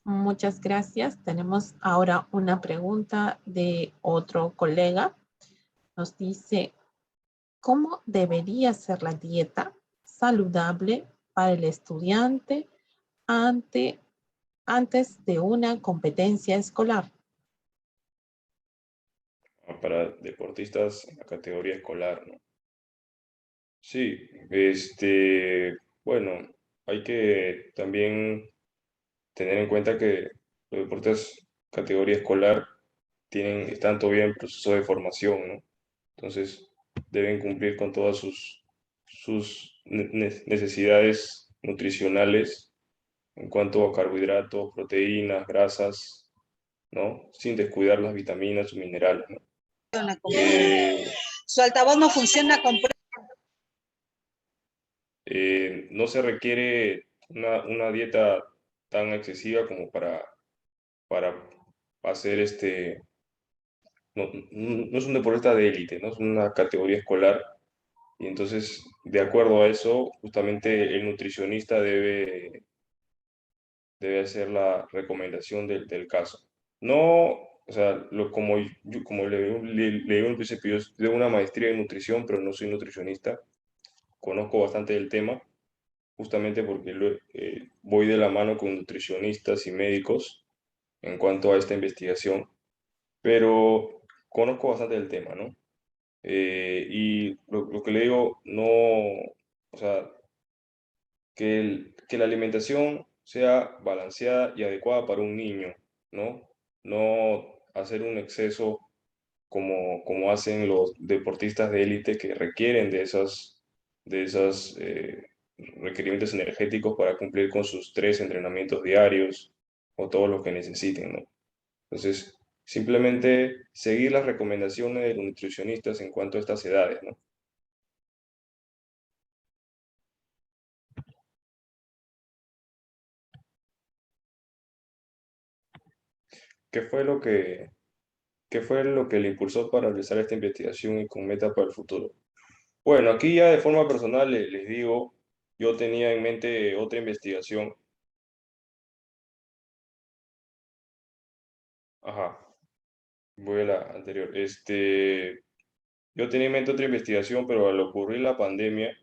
[SPEAKER 1] Muchas gracias. Tenemos ahora una pregunta de otro colega. Nos dice, ¿cómo debería ser la dieta saludable para el estudiante antes de una competencia escolar?
[SPEAKER 2] Para deportistas en la categoría escolar, ¿no? Sí, bueno, hay que también tener en cuenta que los deportes categoría escolar están todavía en proceso de formación, ¿no? Entonces deben cumplir con todas sus necesidades nutricionales en cuanto a carbohidratos, proteínas, grasas, ¿no? Sin descuidar las vitaminas o minerales, ¿no?
[SPEAKER 4] Su altavoz no funciona con...
[SPEAKER 2] No se requiere una dieta tan excesiva como para hacer no es un deportista de élite, no es una categoría escolar. Y entonces, de acuerdo a eso, justamente el nutricionista debe hacer la recomendación del caso. No, o sea, como le digo al principio, yo tengo una maestría en nutrición, pero no soy nutricionista. Conozco bastante del tema, justamente porque voy de la mano con nutricionistas y médicos en cuanto a esta investigación, pero conozco bastante del tema, ¿no? Y lo que le digo, no, o sea, que la alimentación sea balanceada y adecuada para un niño, ¿no? No hacer un exceso como hacen los deportistas de élite que requieren de esos requerimientos energéticos para cumplir con sus 3 entrenamientos diarios o todo lo que necesiten, ¿no? Entonces, simplemente seguir las recomendaciones de los nutricionistas en cuanto a estas edades, ¿no? ¿Qué fue lo que, qué fue lo que le impulsó para realizar esta investigación y con meta para el futuro? Bueno, aquí ya de forma personal les digo, yo tenía en mente otra investigación. Ajá, voy a la anterior. Yo tenía en mente otra investigación, pero al ocurrir la pandemia,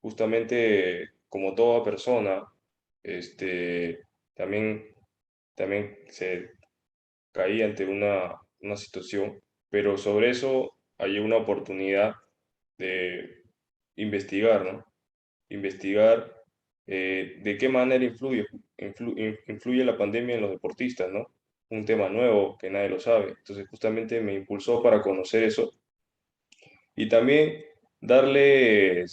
[SPEAKER 2] justamente como toda persona, este, también, también se caía ante una situación, pero sobre eso hay una oportunidad de investigar, ¿no? Investigar de qué manera influye la pandemia en los deportistas, ¿no? Un tema nuevo que nadie lo sabe. Entonces, justamente me impulsó para conocer eso y también darle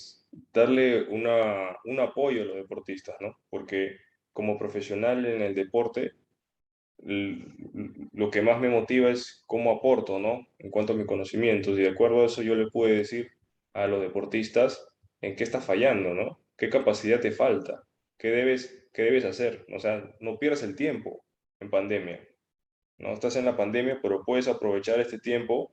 [SPEAKER 2] un apoyo a los deportistas, ¿no? Porque como profesional en el deporte, l- lo que más me motiva es cómo aporto, ¿no? En cuanto a mis conocimientos. Y de acuerdo a eso yo le puedo decir a los deportistas en qué estás fallando, ¿no? ¿Qué capacidad te falta? ¿Qué debes hacer? O sea, no pierdas el tiempo en pandemia, ¿no? Estás en la pandemia, pero puedes aprovechar este tiempo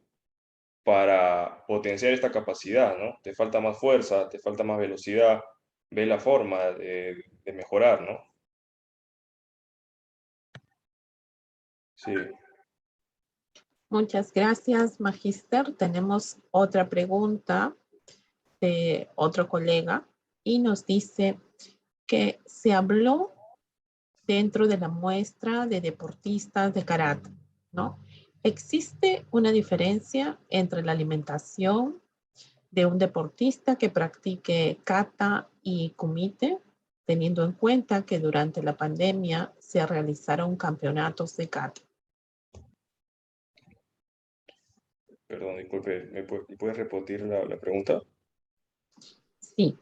[SPEAKER 2] para potenciar esta capacidad, ¿no? Te falta más fuerza, te falta más velocidad, ve la forma de mejorar, ¿no? Sí.
[SPEAKER 1] Muchas gracias, Magister. Tenemos otra pregunta de otro colega y nos dice que se habló dentro de la muestra de deportistas de karate, ¿no? ¿existe una diferencia entre la alimentación de un deportista que practique kata y kumite, teniendo en cuenta que durante la pandemia se realizaron campeonatos de kata?
[SPEAKER 2] Perdón, disculpe, ¿me puedes repetir la pregunta?
[SPEAKER 1] Sí,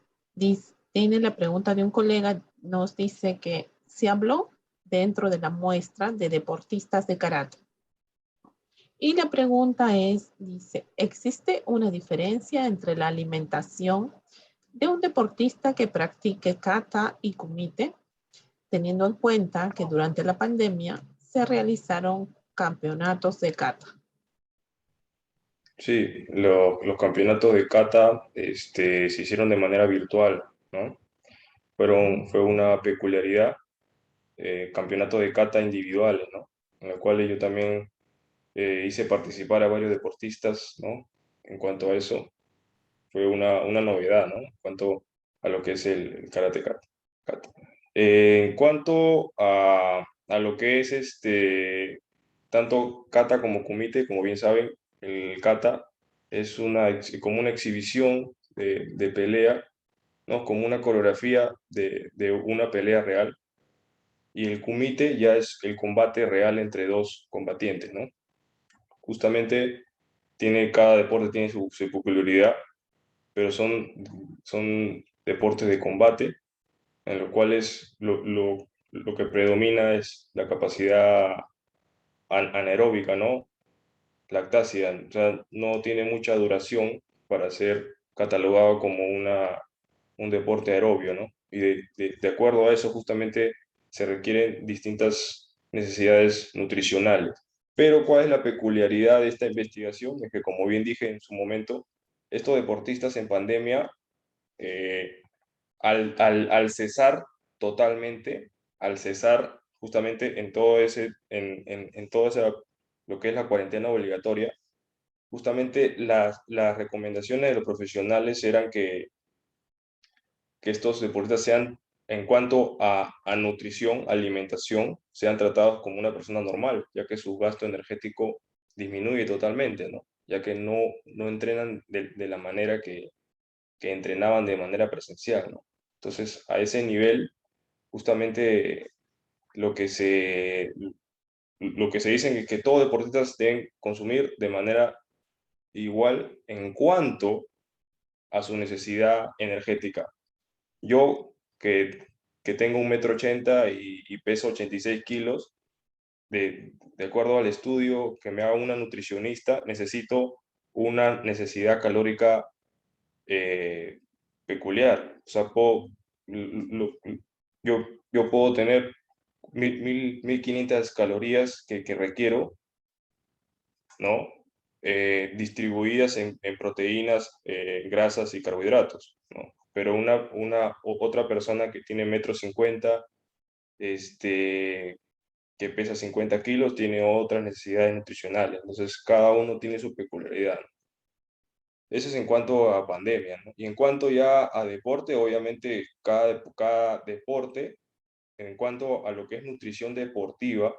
[SPEAKER 1] tiene la pregunta de un colega, nos dice que se habló dentro de la muestra de deportistas de karate. Y la pregunta es, dice, ¿existe una diferencia entre la alimentación de un deportista que practique kata y kumite, teniendo en cuenta que durante la pandemia se realizaron campeonatos de kata?
[SPEAKER 2] Sí, los campeonatos de kata se hicieron de manera virtual, ¿no? Fue una peculiaridad, campeonato de kata individuales, ¿no? En el cual yo también hice participar a varios deportistas, ¿no? En cuanto a eso, fue una novedad, ¿no? En cuanto a lo que es el karate kata. En cuanto a lo que es tanto kata como kumite, como bien saben, el kata es como una exhibición de pelea, ¿no? Como una coreografía de una pelea real. Y el kumite ya es el combate real entre dos combatientes, ¿no? Justamente cada deporte tiene su peculiaridad, pero son deportes de combate en los cuales lo que predomina es la capacidad anaeróbica, ¿no? Lactacia, o sea, no tiene mucha duración para ser catalogado como un deporte aerobio, ¿no? Y de acuerdo a eso, justamente se requieren distintas necesidades nutricionales. Pero ¿cuál es la peculiaridad de esta investigación? Es que, como bien dije en su momento, estos deportistas en pandemia, eh, al cesar totalmente, al cesar justamente en todo en todo lo que es la cuarentena obligatoria, justamente las recomendaciones de los profesionales eran que estos deportistas sean, en cuanto a nutrición, alimentación, sean tratados como una persona normal, ya que su gasto energético disminuye totalmente, ¿no? Ya que no entrenan de la manera que entrenaban de manera presencial, ¿no? Entonces, a ese nivel, justamente lo que se, lo que se dice es que todos deportistas deben consumir de manera igual en cuanto a su necesidad energética. Yo, que tengo 1,80 m y peso 86 kilos, de acuerdo al estudio que me haga una nutricionista, necesito una necesidad calórica eh, peculiar. O sea, yo, yo puedo tener 1,500 calorías que requiero, ¿no? Distribuidas en proteínas, grasas y carbohidratos, ¿no? Pero otra persona que tiene 1,50 m, que pesa 50 kilos, tiene otras necesidades nutricionales. Entonces, cada uno tiene su peculiaridad. Eso es en cuanto a pandemia, ¿no? Y en cuanto ya a deporte, obviamente cada deporte, en cuanto a lo que es nutrición deportiva,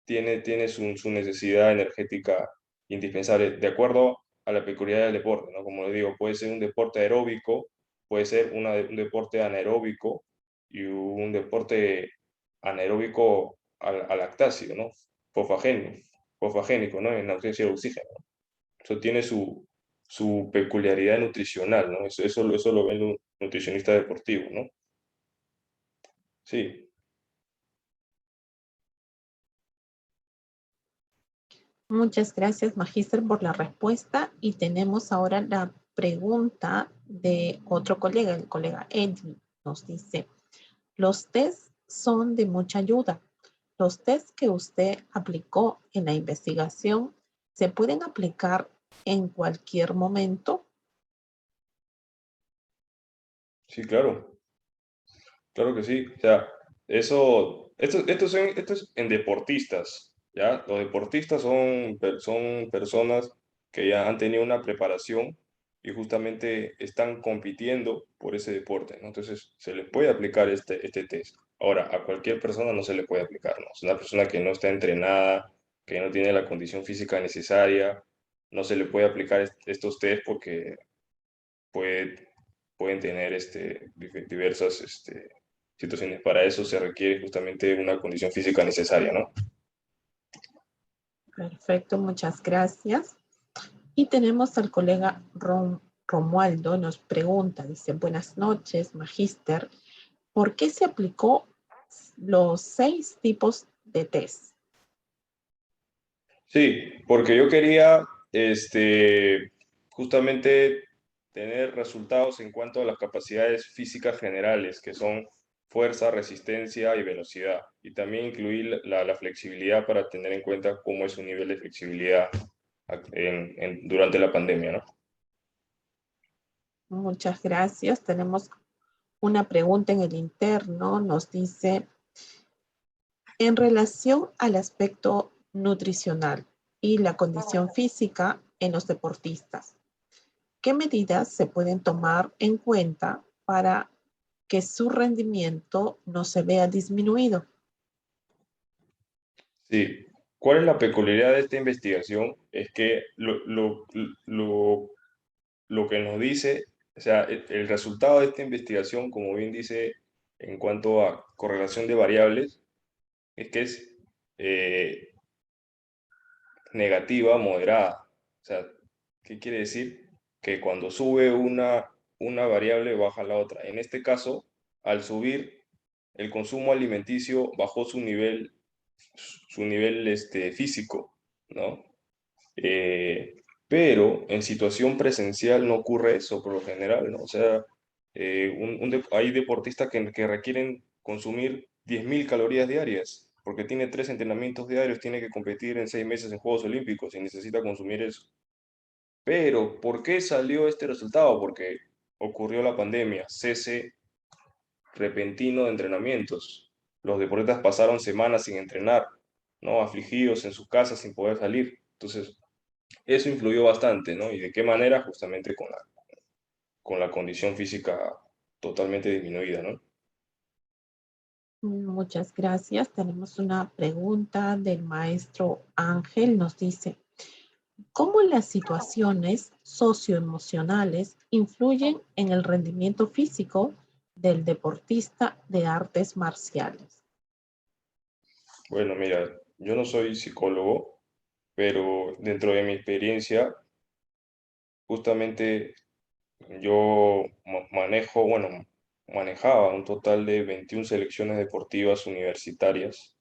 [SPEAKER 2] tiene su necesidad energética indispensable, de acuerdo a la peculiaridad del deporte, ¿no? Como le digo, puede ser un deporte aeróbico, puede ser un deporte anaeróbico y un deporte anaeróbico al lactáceo, ¿no? Fosfagénico, fosfagénico, ¿no? En ausencia de oxígeno. Eso tiene su peculiaridad nutricional, ¿no? Eso lo ve un nutricionista deportivo, ¿no? Sí,
[SPEAKER 1] Muchas gracias, Magíster, por la respuesta. Y tenemos ahora la pregunta de otro colega, el colega Eddie. Nos dice, los test son de mucha ayuda. Los test que usted aplicó en la investigación se pueden aplicar en cualquier momento.
[SPEAKER 2] sí, claro. Claro que sí. O sea, esto es en deportistas, ¿ya? Los deportistas son personas que ya han tenido una preparación y justamente están compitiendo por ese deporte, ¿no? Entonces, se les puede aplicar este test. Ahora, a cualquier persona no se le puede aplicar, ¿no? Es una persona que no está entrenada, que no tiene la condición física necesaria, no se le puede aplicar estos test porque puede, pueden tener diversas situaciones. Para eso se requiere justamente una condición física necesaria, ¿no?
[SPEAKER 1] Perfecto, muchas gracias. Y tenemos al colega Romualdo, nos pregunta, dice, buenas noches, magíster, ¿por qué se aplicó los 6 tipos de test?
[SPEAKER 2] Sí, porque yo quería justamente tener resultados en cuanto a las capacidades físicas generales, que son fuerza, resistencia y velocidad. Y también incluir la flexibilidad para tener en cuenta cómo es su nivel de flexibilidad durante la pandemia, ¿no?
[SPEAKER 1] Muchas gracias. Tenemos una pregunta en el interno, nos dice, en relación al aspecto nutricional y la condición física en los deportistas, ¿qué medidas se pueden tomar en cuenta para que su rendimiento no se vea disminuido?
[SPEAKER 2] Sí. ¿Cuál es la peculiaridad de esta investigación? Es que lo que nos dice, o sea, el resultado de esta investigación, como bien dice, en cuanto a correlación de variables, es que es eh, negativa moderada. O sea, ¿qué quiere decir? Que cuando sube una variable, baja la otra. En este caso, al subir el consumo alimenticio, bajó su nivel físico, ¿no? Pero en situación presencial no ocurre eso por lo general, ¿no? O sea, hay deportistas que requieren consumir 10.000 calorías diarias, porque tiene 3 entrenamientos diarios, tiene que competir en 6 meses en Juegos Olímpicos y necesita consumir eso. Pero, ¿por qué salió este resultado? Porque ocurrió la pandemia, cese repentino de entrenamientos. Los deportistas pasaron semanas sin entrenar, ¿no? Afligidos en sus casas sin poder salir. Entonces, eso influyó bastante, ¿no? ¿Y de qué manera? Justamente con la condición física totalmente disminuida, ¿no?
[SPEAKER 1] Muchas gracias. Tenemos una pregunta del maestro Ángel. Nos dice, ¿cómo las situaciones socioemocionales influyen en el rendimiento físico del deportista de artes marciales?
[SPEAKER 2] Bueno, mira, yo no soy psicólogo, pero dentro de mi experiencia, justamente yo manejaba un total de 21 selecciones deportivas universitarias.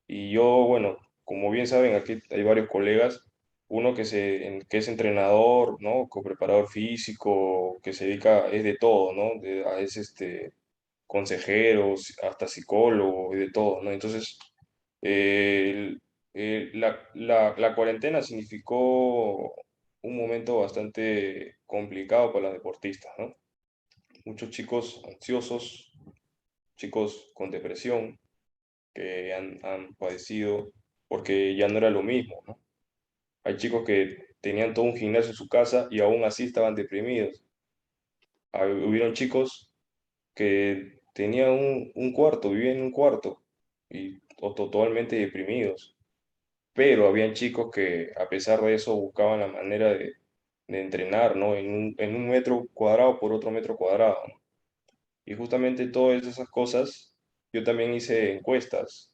[SPEAKER 2] Y yo, bueno, como bien saben, aquí hay varios colegas, uno que es entrenador, ¿no? Co-preparador físico, que se dedica, es de todo, ¿no? Es consejero, hasta psicólogo, y de todo, ¿no? Entonces, la cuarentena significó un momento bastante complicado para los deportistas, ¿no? Muchos chicos ansiosos, chicos con depresión, que han padecido porque ya no era lo mismo, ¿no? Hay chicos que tenían todo un gimnasio en su casa y aún así estaban deprimidos. Hubieron chicos que tenían un cuarto, vivían en un cuarto y totalmente deprimidos. Pero habían chicos que a pesar de eso buscaban la manera de entrenar, ¿no? En un metro cuadrado por otro metro cuadrado, ¿no? Y justamente todas esas cosas, yo también hice encuestas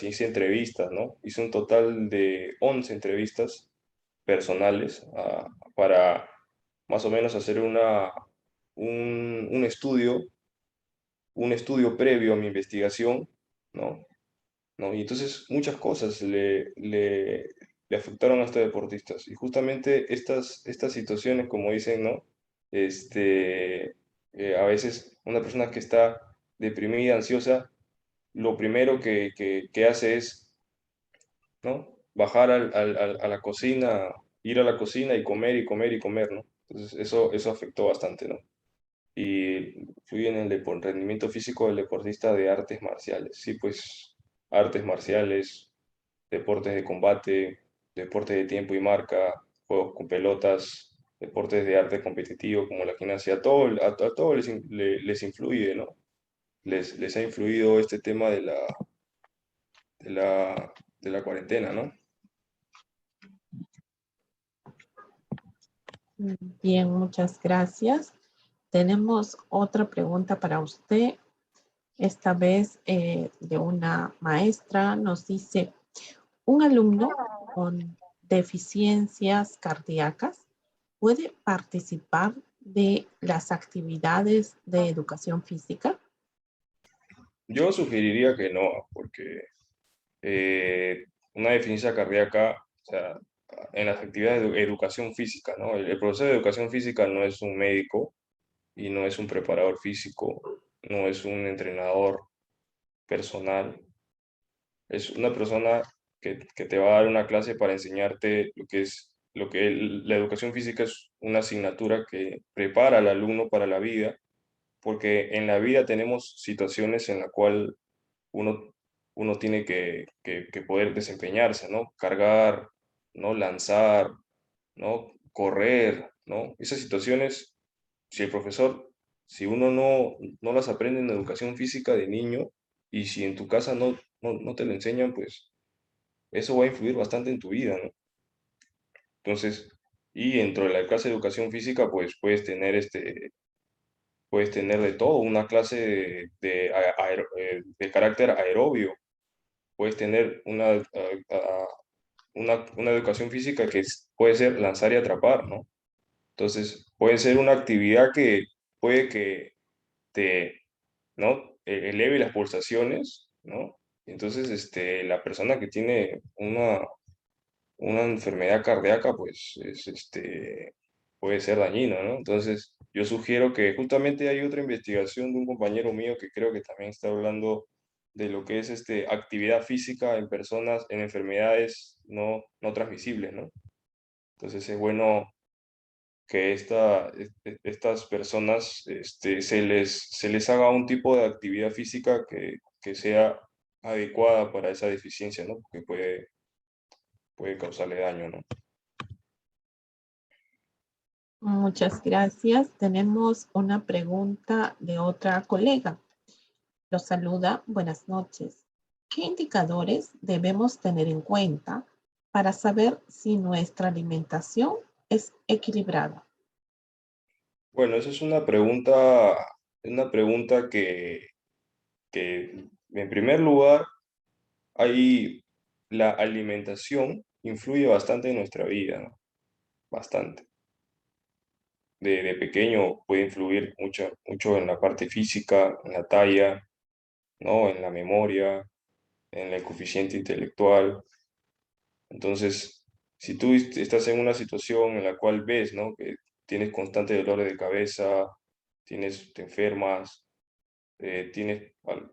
[SPEAKER 2] y hice entrevistas, ¿no? Hice un total de 11 entrevistas personales para más o menos hacer un estudio previo a mi investigación, ¿no? ¿No? Y entonces muchas cosas le afectaron a estos deportistas. Y justamente estas situaciones, como dicen, ¿no? A veces una persona que está deprimida, ansiosa, lo primero que hace es, ¿no? Bajar a la cocina, ir a la cocina y comer y comer y comer, ¿no? Entonces eso afectó bastante, ¿no? Y fui en el rendimiento físico del deportista de artes marciales. Sí, pues artes marciales, deportes de combate, deportes de tiempo y marca, juegos con pelotas, deportes de arte competitivo como la gimnasia, a todo les influye, ¿no? Les ha influido este tema de la de la cuarentena, ¿no?
[SPEAKER 1] Bien, muchas gracias. Tenemos otra pregunta para usted, esta vez de una maestra. Nos dice, ¿un alumno con deficiencias cardíacas puede participar de las actividades de educación física?
[SPEAKER 2] Yo sugeriría que no, porque una deficiencia cardíaca, o sea, en las actividades de educación física, ¿no? El profesor de educación física no es un médico y no es un preparador físico, no es un entrenador personal, es una persona que te va a dar una clase para enseñarte lo que es, la educación física es una asignatura que prepara al alumno para la vida, porque en la vida tenemos situaciones en la cual uno, uno tiene que poder desempeñarse, ¿no? Cargar, ¿no? Lanzar, ¿no? Correr, ¿no? Esas situaciones, si el profesor, si uno no las aprende en educación física de niño y si en tu casa no te lo enseñan, pues eso va a influir bastante en tu vida, ¿no? Entonces, y dentro de la clase de educación física, pues puedes tener de todo, una clase de carácter aerobio, puedes tener una educación física que puede ser lanzar y atrapar, ¿no? Entonces, puede ser una actividad que puede que te, ¿no? Eleve las pulsaciones, ¿no? Entonces, la persona que tiene una enfermedad cardíaca, pues, puede ser dañino, ¿no? Entonces, yo sugiero que justamente hay otra investigación de un compañero mío que creo que también está hablando de lo que es actividad física en personas, en enfermedades no transmisibles, ¿no? Entonces, es bueno que estas personas se les haga un tipo de actividad física que sea adecuada para esa deficiencia, ¿no? Porque puede causarle daño, ¿no?
[SPEAKER 1] Muchas gracias. Tenemos una pregunta de otra colega. Los saluda. Buenas noches. ¿Qué indicadores debemos tener en cuenta para saber si nuestra alimentación es equilibrada?
[SPEAKER 2] Bueno, esa es una pregunta que, en primer lugar, hay, la alimentación influye bastante en nuestra vida, ¿no? Bastante. De pequeño puede influir mucho en la parte física, en la talla, ¿no? En la memoria, en el coeficiente intelectual. Entonces, si tú estás en una situación en la cual ves, ¿no? Que tienes constantes dolores de cabeza, te enfermas,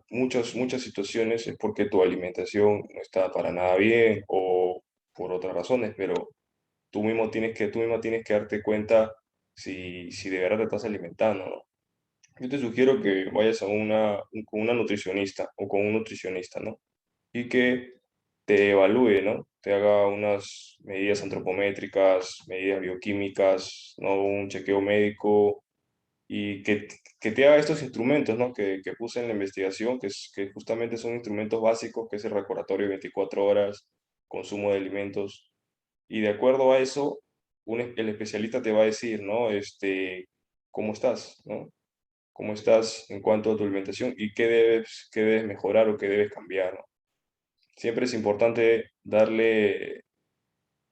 [SPEAKER 2] muchas situaciones, es porque tu alimentación no está para nada bien o por otras razones, pero tú mismo tienes que darte cuenta si de verdad te estás alimentando, ¿no? Yo te sugiero que vayas con una nutricionista o con un nutricionista, ¿no? Y que te evalúe, ¿no? Te haga unas medidas antropométricas, medidas bioquímicas, ¿no? Un chequeo médico y que te haga estos instrumentos, ¿no? Que puse en la investigación, que justamente son instrumentos básicos, que es el recordatorio de 24 horas, consumo de alimentos. Y de acuerdo a eso, el especialista te va a decir, ¿no? ¿Cómo estás, ¿no? ¿Cómo estás en cuanto a tu alimentación y qué debes mejorar o qué debes cambiar, ¿no? Siempre es importante darle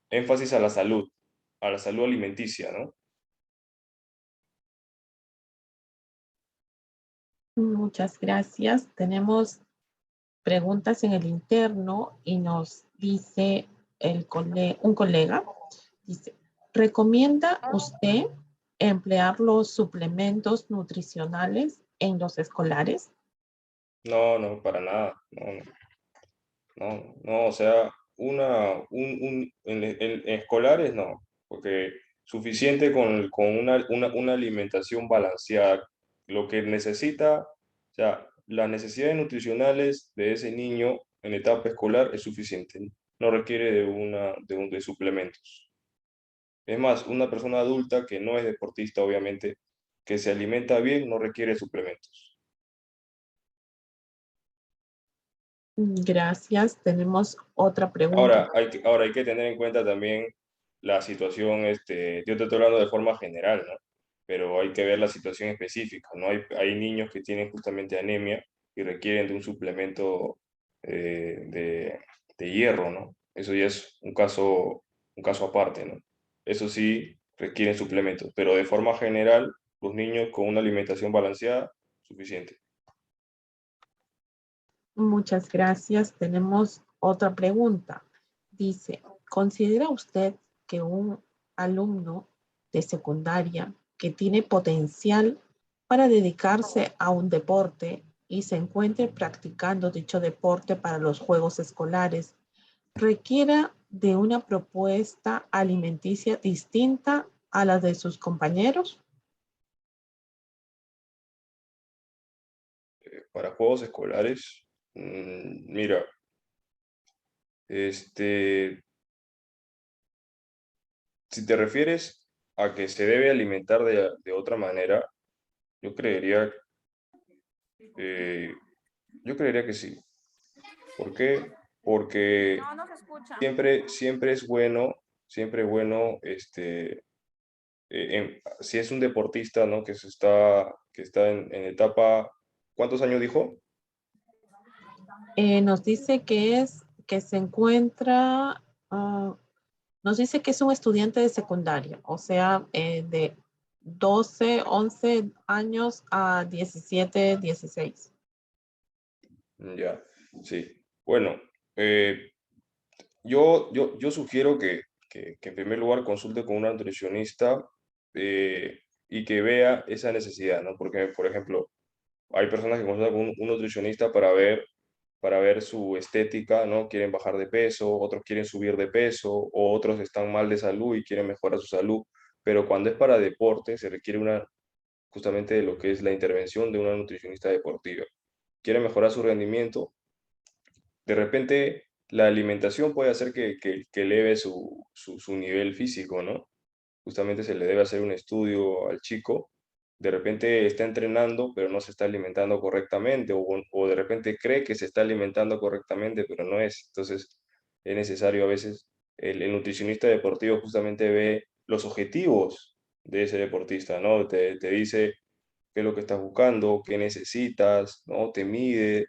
[SPEAKER 2] énfasis a la salud alimenticia, ¿no?
[SPEAKER 1] Muchas gracias. Tenemos preguntas en el interno y nos dice un colega, dice, ¿recomienda usted emplear los suplementos nutricionales en los escolares?
[SPEAKER 2] No, no, para nada. No, no, no, o sea, en escolares no, porque suficiente con una alimentación balanceada. Lo que necesita, o sea, las necesidades nutricionales de ese niño en etapa escolar es suficiente. No requiere de suplementos. Es más, una persona adulta que no es deportista, obviamente, que se alimenta bien, no requiere suplementos.
[SPEAKER 1] Gracias. Tenemos otra pregunta.
[SPEAKER 2] Ahora hay que tener en cuenta también la situación, yo te estoy hablando de forma general, ¿no? Pero hay que ver la situación específica, ¿no? Hay niños que tienen justamente anemia y requieren de un suplemento de hierro, ¿no? Eso ya es un caso aparte, ¿no? Eso sí requieren suplementos, pero de forma general, los niños con una alimentación balanceada, suficiente.
[SPEAKER 1] Muchas gracias. Tenemos otra pregunta. Dice, ¿considera usted que un alumno de secundaria que tiene potencial para dedicarse a un deporte y se encuentre practicando dicho deporte para los juegos escolares requiera de una propuesta alimenticia distinta a la de sus compañeros?
[SPEAKER 2] Para juegos escolares, mira, este, si te refieres a que se debe alimentar de otra manera, yo creería, eh, yo creería que sí. ¿Por qué? Porque
[SPEAKER 4] No, no se escucha.
[SPEAKER 2] siempre es bueno, si es un deportista, ¿no? Que está en etapa, ¿cuántos años dijo?
[SPEAKER 1] Nos dice que se encuentra, nos dice que es un estudiante de secundaria, o sea, de 12, 11 años a 17, 16.
[SPEAKER 2] Ya, sí. Bueno, eh, yo sugiero que en primer lugar consulte con una nutricionista y que vea esa necesidad, ¿no? Porque, por ejemplo, hay personas que consultan con un nutricionista para ver su estética, ¿no? Quieren bajar de peso, otros quieren subir de peso, o otros están mal de salud y quieren mejorar su salud. Pero cuando es para deporte, se requiere justamente de lo que es la intervención de una nutricionista deportiva. Quiere mejorar su rendimiento, de repente la alimentación puede hacer que eleve su nivel físico, ¿no? Justamente se le debe hacer un estudio al chico. De repente está entrenando, pero no se está alimentando correctamente, o de repente cree que se está alimentando correctamente, pero no es. Entonces, es necesario a veces, el nutricionista deportivo justamente ve los objetivos de ese deportista, ¿no? Te dice qué es lo que estás buscando, qué necesitas, ¿no? Te mide,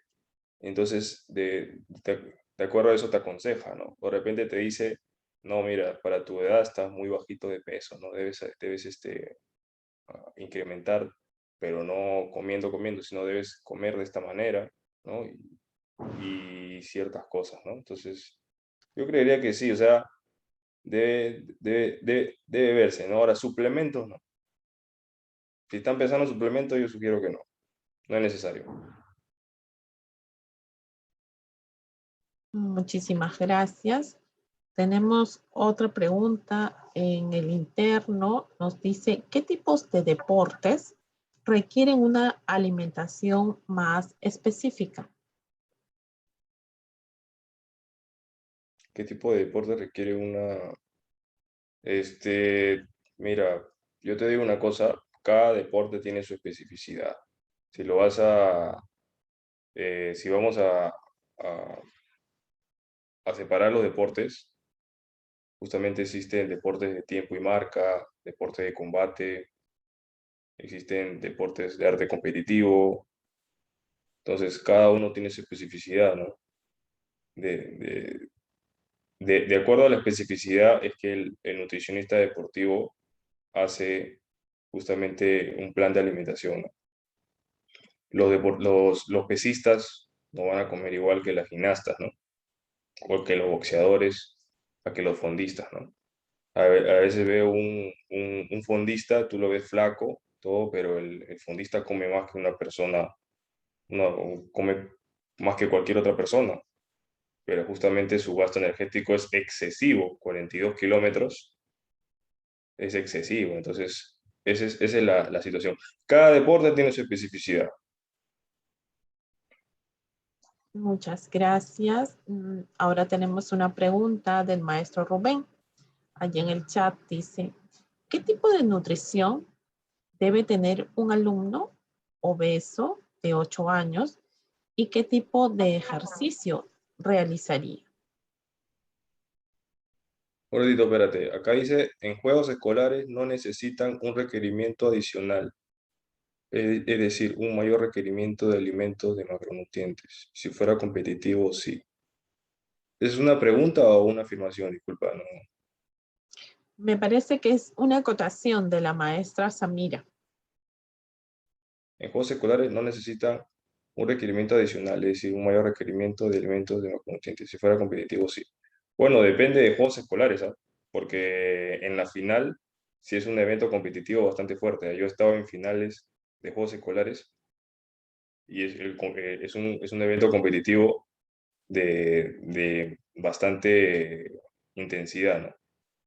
[SPEAKER 2] entonces, de acuerdo a eso te aconseja, ¿no? De repente te dice, no, mira, para tu edad estás muy bajito de peso, ¿no? Debes incrementar, pero no comiendo, sino debes comer de esta manera, ¿no? Y ciertas cosas, ¿no? Entonces, yo creería que sí, o sea, debe verse, ¿no? Ahora, suplementos, no. Si están pensando en suplementos, yo sugiero que no, no es necesario.
[SPEAKER 1] Muchísimas gracias. Tenemos otra pregunta en el interno. Nos dice, ¿qué tipos de deportes requieren una alimentación más específica?
[SPEAKER 2] ¿Qué tipo de deporte requiere Este, mira, yo te digo una cosa, cada deporte tiene su especificidad. Si lo vas a, si vamos a separar los deportes, justamente existen deportes de tiempo y marca, deportes de combate, existen deportes de arte competitivo, entonces cada uno tiene su especificidad, ¿no? De, de, de acuerdo a la especificidad es que el nutricionista deportivo hace justamente un plan de alimentación, ¿no? Los pesistas no van a comer igual que las gimnastas, ¿no? O que los boxeadores, a que los fondistas, ¿no? A veces veo un fondista, tú lo ves flaco, todo, pero el fondista come más que una persona, come más que cualquier otra persona, pero justamente su gasto energético es excesivo, 42 kilómetros es excesivo, entonces esa es la situación. Cada deporte tiene su especificidad.
[SPEAKER 1] Muchas gracias. Ahora tenemos una pregunta del maestro Rubén. Allí en el chat dice, ¿qué tipo de nutrición debe tener un alumno obeso de 8 años y qué tipo de ejercicio realizaría.
[SPEAKER 2] Gordito, espérate. Acá dice, en juegos escolares no necesitan un requerimiento adicional, es decir, un mayor requerimiento de alimentos de macronutrientes. Si fuera competitivo, sí. ¿Es una pregunta o una afirmación? Disculpa, no.
[SPEAKER 1] Me parece que es una acotación de la maestra Samira.
[SPEAKER 2] En juegos escolares no necesitan un requerimiento adicional, es decir, un mayor requerimiento de alimentos de macronutrientes. Si fuera competitivo, sí. Bueno, depende de juegos escolares, ¿ah? Porque en la final sí es un evento competitivo bastante fuerte. Yo he estado en finales de juegos escolares y es un evento competitivo de bastante intensidad, ¿no?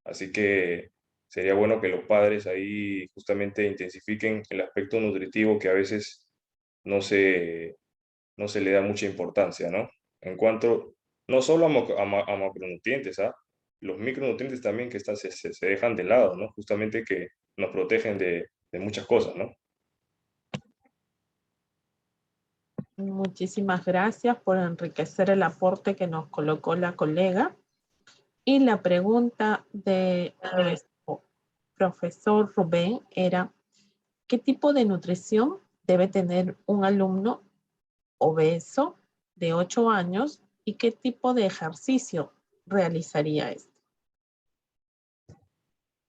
[SPEAKER 2] Así que sería bueno que los padres ahí justamente intensifiquen el aspecto nutritivo que a veces no se, no se le da mucha importancia, ¿no? En cuanto, no solo a macronutrientes, ¿ah? Los micronutrientes también que se dejan de lado, ¿no? Justamente que nos protegen de muchas cosas, ¿no?
[SPEAKER 1] Muchísimas gracias por enriquecer el aporte que nos colocó la colega. Y la pregunta de nuestro profesor Rubén era, ¿qué tipo de nutrición debe tener un alumno obeso de 8 años y qué tipo de ejercicio realizaría este?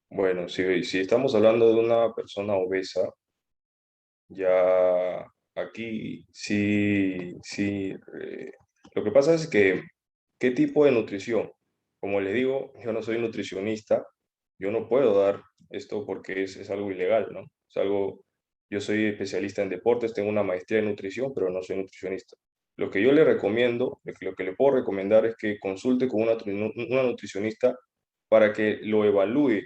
[SPEAKER 2] Bueno, si estamos hablando de una persona obesa, ya aquí lo que pasa es que, ¿qué tipo de nutrición? Como le digo, yo no soy nutricionista, yo no puedo dar esto porque es algo ilegal, ¿no? Es algo, yo soy especialista en deportes, tengo una maestría en nutrición, pero no soy nutricionista. Lo que yo le recomiendo, lo que le puedo recomendar es que consulte con una nutricionista para que lo evalúe,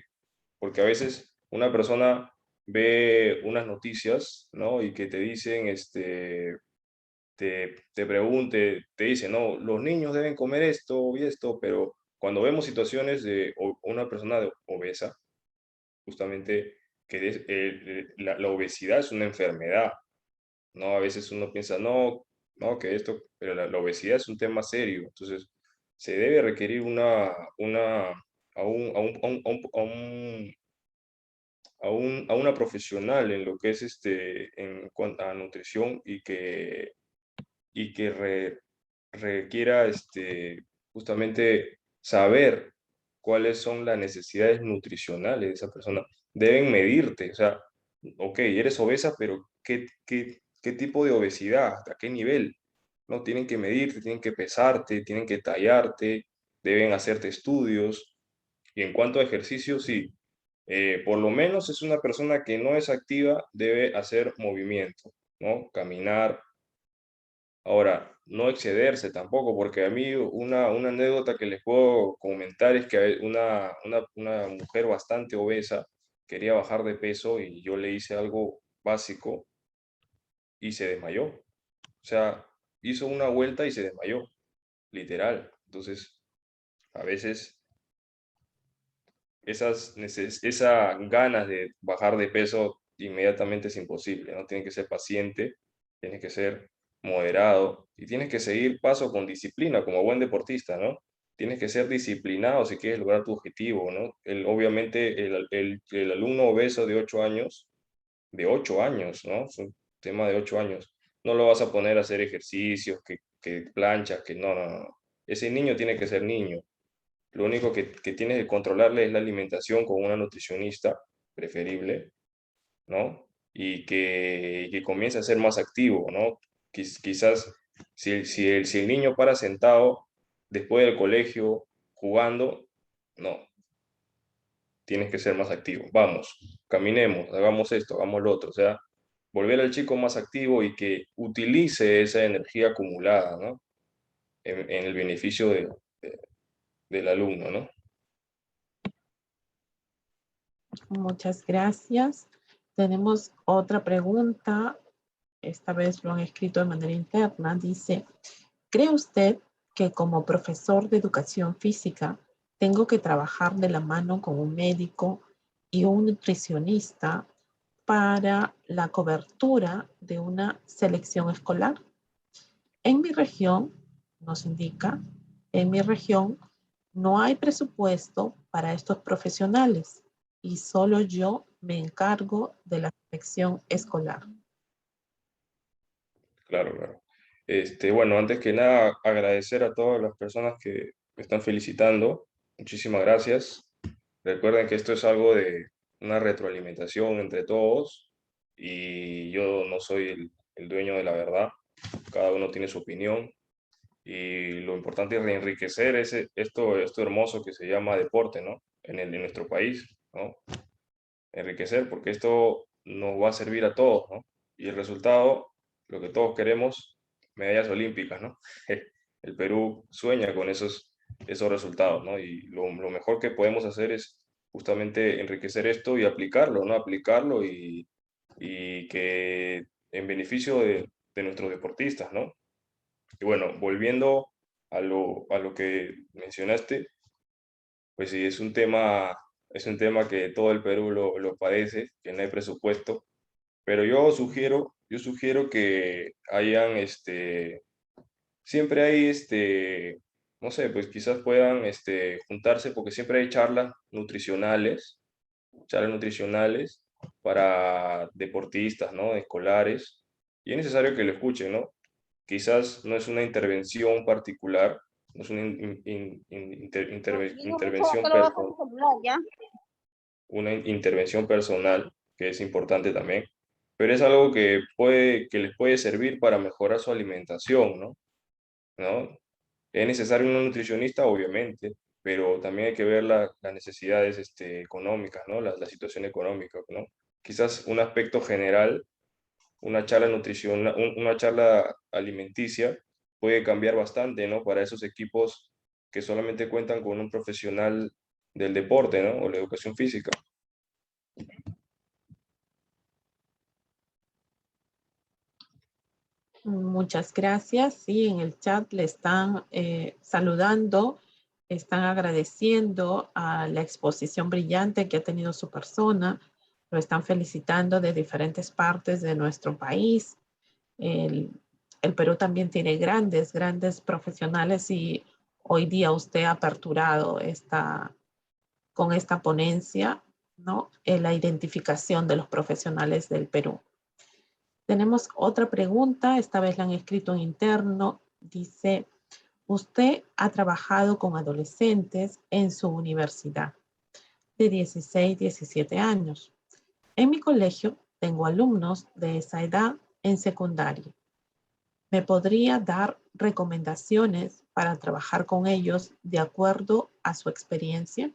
[SPEAKER 2] porque a veces una persona ve unas noticias, ¿no? Y que te dicen, te pregunte, te dice, no, los niños deben comer esto y esto, pero cuando vemos situaciones de una persona obesa, justamente que la obesidad es una enfermedad, ¿no? A veces uno piensa, no, no, que esto, pero la obesidad es un tema serio, entonces se debe requerir a una profesional en lo que es en cuanto a nutrición y que requiera justamente saber cuáles son las necesidades nutricionales de esa persona. Deben medirte, o sea, ok, eres obesa, pero ¿qué tipo de obesidad? ¿A qué nivel? ¿No? Tienen que medirte, tienen que pesarte, tienen que tallarte, deben hacerte estudios. Y en cuanto a ejercicio, sí, por lo menos es una persona que no es activa, debe hacer movimiento, ¿no? Caminar. Ahora, no excederse tampoco, porque a mí una anécdota que les puedo comentar es que una mujer bastante obesa quería bajar de peso y yo le hice algo básico y se desmayó. O sea, hizo una vuelta y se desmayó, literal. Entonces, a veces esas ganas de bajar de peso inmediatamente es imposible, ¿no? Tienes que ser paciente, tienes que ser moderado y tienes que seguir paso con disciplina como buen deportista, ¿no? Tienes que ser disciplinado si quieres lograr tu objetivo, ¿no? Obviamente el alumno obeso de 8 años, ¿no? Es un tema de 8 años. No lo vas a poner a hacer ejercicios, que planchas, que no, no, no. Ese niño tiene que ser niño. Lo único que tienes que controlarle es la alimentación con una nutricionista preferible, ¿no? Y que comience a ser más activo, ¿no? Quizás si el niño para sentado después del colegio jugando, no, tienes que ser más activo. Vamos, caminemos, hagamos esto, hagamos lo otro. O sea, volver al chico más activo y que utilice esa energía acumulada, ¿no? En el beneficio del alumno, ¿no?
[SPEAKER 1] Muchas gracias. Tenemos otra pregunta. Esta vez lo han escrito de manera interna. Dice, ¿cree usted que como profesor de educación física tengo que trabajar de la mano con un médico y un nutricionista para la cobertura de una selección escolar? En mi región, nos indica, en mi región no hay presupuesto para estos profesionales y solo yo me encargo de la selección escolar.
[SPEAKER 2] Claro, claro. Bueno, antes que nada, agradecer a todas las personas que me están felicitando. Muchísimas gracias. Recuerden que esto es algo de una retroalimentación entre todos y yo no soy el dueño de la verdad. Cada uno tiene su opinión y lo importante es enriquecer esto hermoso que se llama deporte, ¿no? En nuestro país, ¿no? Enriquecer porque esto nos va a servir a todos, ¿no? Y el resultado, lo que todos queremos, medallas olímpicas, ¿no? El Perú sueña con esos resultados, ¿no? Y lo mejor que podemos hacer es justamente enriquecer esto y aplicarlo, ¿no? Aplicarlo y que en beneficio de nuestros deportistas, ¿no? Y bueno, volviendo a lo que mencionaste, pues sí, es un tema que todo el Perú lo padece, que no hay presupuesto, pero yo sugiero que hayan, siempre hay, no sé, pues quizás puedan, juntarse, porque siempre hay charlas nutricionales para deportistas, ¿no? Escolares, y es necesario que lo escuchen, ¿no? Quizás no es una intervención particular, no es una intervención una intervención personal, que es importante también, pero es algo que les puede servir para mejorar su alimentación, ¿no? ¿No? Es necesario un nutricionista, obviamente, pero también hay que ver las necesidades económicas, ¿no? La situación económica, ¿no? Quizás un aspecto general, una charla alimenticia puede cambiar bastante, ¿no? Para esos equipos que solamente cuentan con un profesional del deporte, ¿no? O la educación física.
[SPEAKER 1] Muchas gracias. Sí, en el chat le están saludando, están agradeciendo a la exposición brillante que ha tenido su persona, lo están felicitando de diferentes partes de nuestro país. El, el Perú también tiene grandes profesionales y hoy día usted ha aperturado con esta ponencia, ¿no? La identificación de los profesionales del Perú. Tenemos otra pregunta, esta vez la han escrito en interno. Dice, usted ha trabajado con adolescentes en su universidad de 16, 17 años. En mi colegio tengo alumnos de esa edad en secundaria. ¿Me podría dar recomendaciones para trabajar con ellos de acuerdo a su experiencia?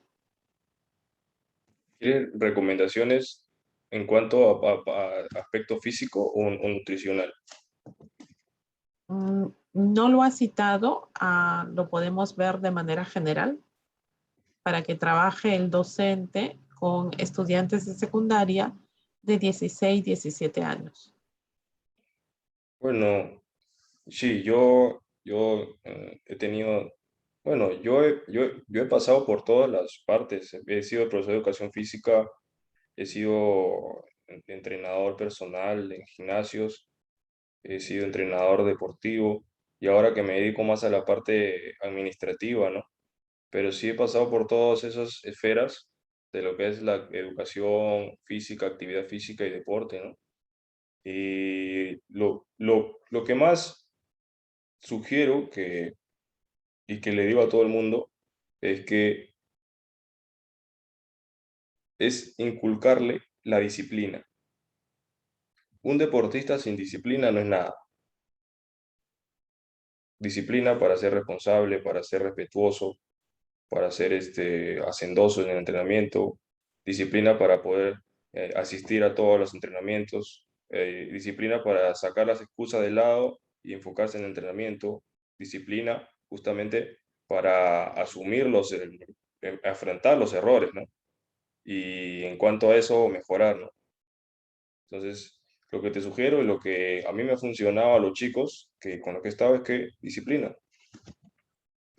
[SPEAKER 2] ¿Tiene recomendaciones en cuanto a aspecto físico o nutricional?
[SPEAKER 1] No lo ha citado, lo podemos ver de manera general para que trabaje el docente con estudiantes de secundaria de 16, 17 años.
[SPEAKER 2] Bueno, sí, yo he tenido, bueno, yo he pasado por todas las partes. He sido profesor de educación física, he sido entrenador personal en gimnasios, he sido entrenador deportivo y ahora que me dedico más a la parte administrativa, ¿no? Pero sí he pasado por todas esas esferas de lo que es la educación física, actividad física y deporte, ¿no? Y lo que más sugiero y que le digo a todo el mundo es que es inculcarle la disciplina. Un deportista sin disciplina no es nada. Disciplina para ser responsable, para ser respetuoso, para ser hacendoso en el entrenamiento, disciplina para poder asistir a todos los entrenamientos, disciplina para sacar las excusas de lado y enfocarse en el entrenamiento, disciplina justamente para afrontar los errores, ¿no? Y en cuanto a eso, mejorar, ¿no? Entonces, lo que te sugiero y lo que a mí me ha funcionado a los chicos que con lo que he estado es que disciplina.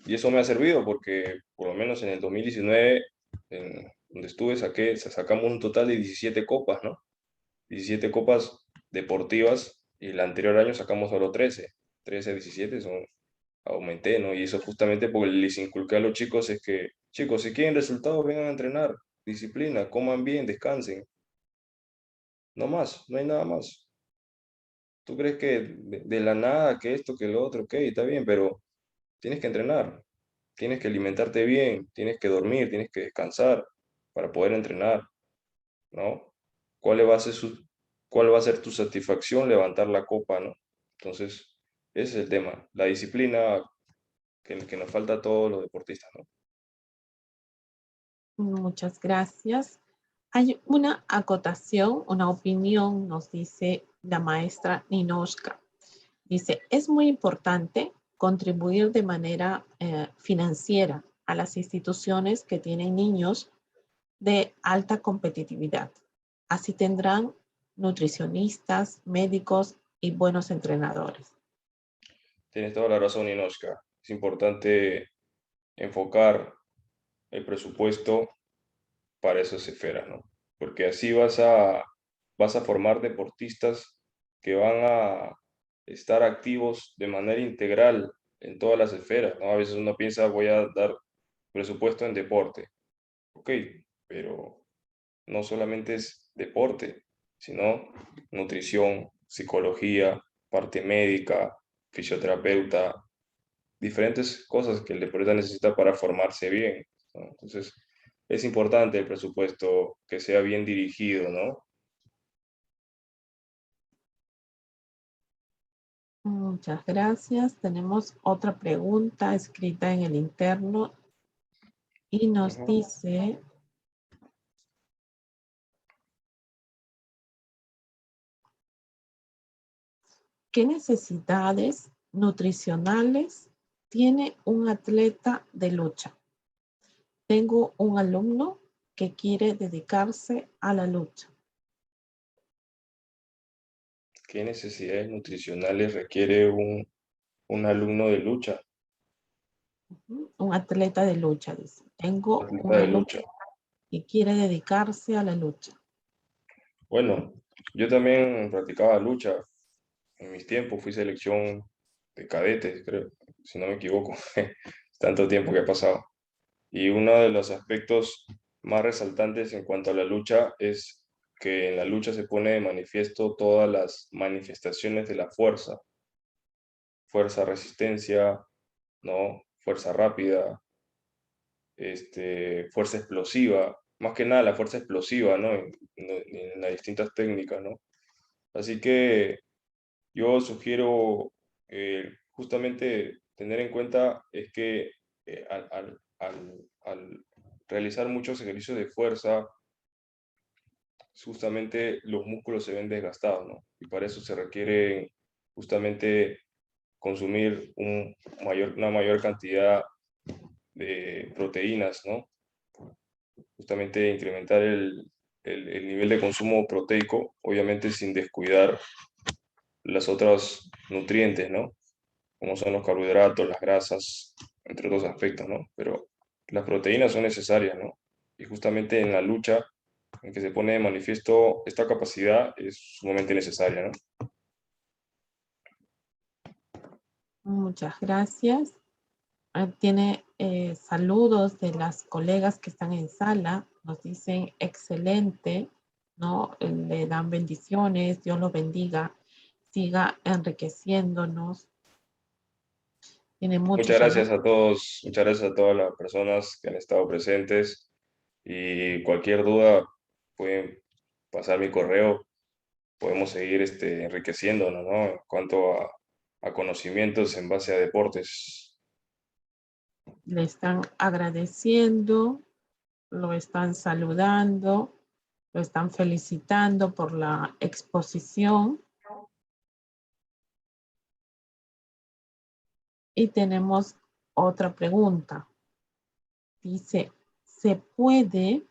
[SPEAKER 2] Y eso me ha servido porque por lo menos en el 2019, donde estuve, sacamos un total de 17 copas, ¿no? 17 copas deportivas y el anterior año sacamos solo 13 13 a 17 son, aumenté, ¿no? Y eso justamente porque les inculqué a los chicos es que, chicos, si quieren resultados, vengan a entrenar, disciplina, coman bien, descansen, no más, no hay nada más. ¿Tú crees que de la nada, que esto, que lo otro, ok, está bien, pero tienes que entrenar, tienes que alimentarte bien, tienes que dormir, tienes que descansar para poder entrenar, ¿no? ¿Cuál va a ser cuál va a ser tu satisfacción levantar la copa, ¿no? Entonces, ese es el tema, la disciplina que nos falta a todos los deportistas, ¿no?
[SPEAKER 1] Muchas gracias. Hay una acotación, una opinión, nos dice la maestra Ninoshka. Dice, es muy importante contribuir de manera financiera a las instituciones que tienen niños de alta competitividad. Así tendrán nutricionistas, médicos y buenos entrenadores.
[SPEAKER 2] Tienes toda la razón, Inoshka. Es importante enfocar el presupuesto para esas esferas, ¿no? Porque así vas a formar deportistas que van a estar activos de manera integral en todas las esferas, ¿no? A veces uno piensa, voy a dar presupuesto en deporte. Ok, pero no solamente es deporte, sino nutrición, psicología, parte médica, fisioterapeuta, diferentes cosas que el deportista necesita para formarse bien, ¿no? Entonces, es importante el presupuesto que sea bien dirigido, ¿no?
[SPEAKER 1] Muchas gracias. Tenemos otra pregunta escrita en el interno y nos
[SPEAKER 2] Ujú.
[SPEAKER 1] dice, ¿qué necesidades nutricionales tiene un atleta de lucha? Tengo un alumno que quiere dedicarse a la lucha.
[SPEAKER 2] ¿Qué necesidades nutricionales requiere un alumno de lucha?
[SPEAKER 1] Un atleta de lucha, dice.
[SPEAKER 2] Un
[SPEAKER 1] Tengo
[SPEAKER 2] atleta
[SPEAKER 1] un
[SPEAKER 2] de
[SPEAKER 1] alumno
[SPEAKER 2] lucha.
[SPEAKER 1] que quiere dedicarse a la lucha.
[SPEAKER 2] Bueno, yo también practicaba lucha en mis tiempos, fui selección de cadetes, creo, si no me equivoco, tanto tiempo que ha pasado. Y uno de los aspectos más resaltantes en cuanto a la lucha es que en la lucha se pone de manifiesto todas las manifestaciones de la fuerza, fuerza, resistencia, ¿no? Fuerza rápida, fuerza explosiva, más que nada la fuerza explosiva, ¿no? En las distintas técnicas, ¿no? Así que yo sugiero justamente tener en cuenta es que al realizar muchos ejercicios de fuerza, justamente los músculos se ven desgastados, ¿no? Y para eso se requiere justamente consumir una mayor cantidad de proteínas, ¿no? Justamente incrementar el nivel de consumo proteico, obviamente sin descuidar las otras nutrientes, ¿no? Como son los carbohidratos, las grasas, entre otros aspectos, ¿no? Pero las proteínas son necesarias, ¿no? Y justamente en la lucha en que se pone de manifiesto esta capacidad es sumamente necesaria, ¿no?
[SPEAKER 1] Muchas gracias. Tiene saludos de las colegas que están en sala. Nos dicen excelente, ¿no? Le dan bendiciones, Dios lo bendiga, siga enriqueciéndonos. Tiene muchos
[SPEAKER 2] Muchas
[SPEAKER 1] saludos.
[SPEAKER 2] gracias a todos, muchas gracias a todas las personas que han estado presentes y cualquier duda pueden pasar mi correo, podemos seguir enriqueciéndonos, ¿no? En cuanto a conocimientos en base a deportes.
[SPEAKER 1] Le están agradeciendo, lo están saludando, lo están felicitando por la exposición. Y tenemos otra pregunta. Dice, ¿se puede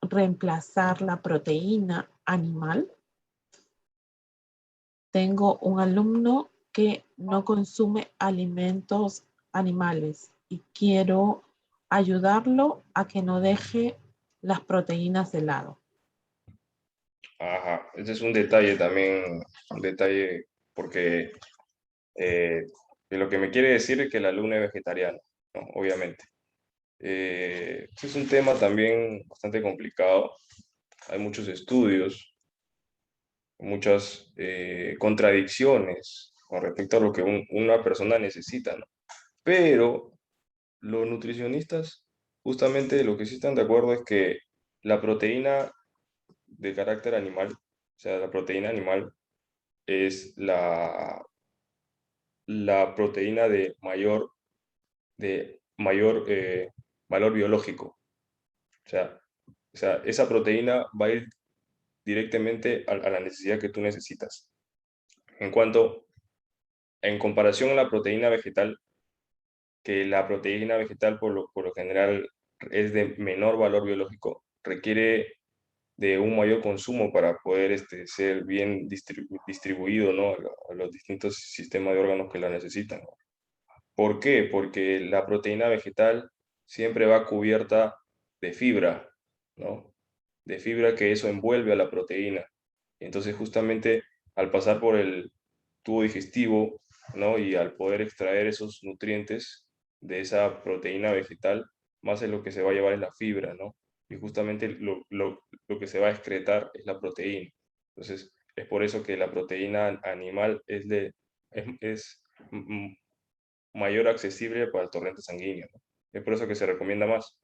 [SPEAKER 1] reemplazar la proteína animal? Tengo un alumno que no consume alimentos animales y quiero ayudarlo a que no deje las proteínas de lado.
[SPEAKER 2] Ajá, ese es un detalle también, un detalle porque Que lo que me quiere decir es que la luna es vegetariana, ¿no? Obviamente. Este es un tema también bastante complicado. Hay muchos estudios, muchas contradicciones con respecto a lo que una persona necesita, ¿no? Pero los nutricionistas justamente lo que sí están de acuerdo es que la proteína de carácter animal, o sea, la proteína animal es la proteína de mayor valor biológico. O sea, esa proteína va a ir directamente a la necesidad que tú necesitas. En comparación a la proteína vegetal, que la proteína vegetal por lo general es de menor valor biológico, requiere de un mayor consumo para poder ser bien distribuido, ¿no? a los distintos sistemas de órganos que la necesitan, ¿no? ¿Por qué? Porque la proteína vegetal siempre va cubierta de fibra, ¿no? De fibra que eso envuelve a la proteína. Entonces, justamente al pasar por el tubo digestivo, ¿no? Y al poder extraer esos nutrientes de esa proteína vegetal, más es lo que se va a llevar es la fibra, ¿no? Y justamente lo que se va a excretar es la proteína. Entonces, es por eso que la proteína animal es mayor accesible para el torrente sanguíneo, ¿no? Es por eso que se recomienda más.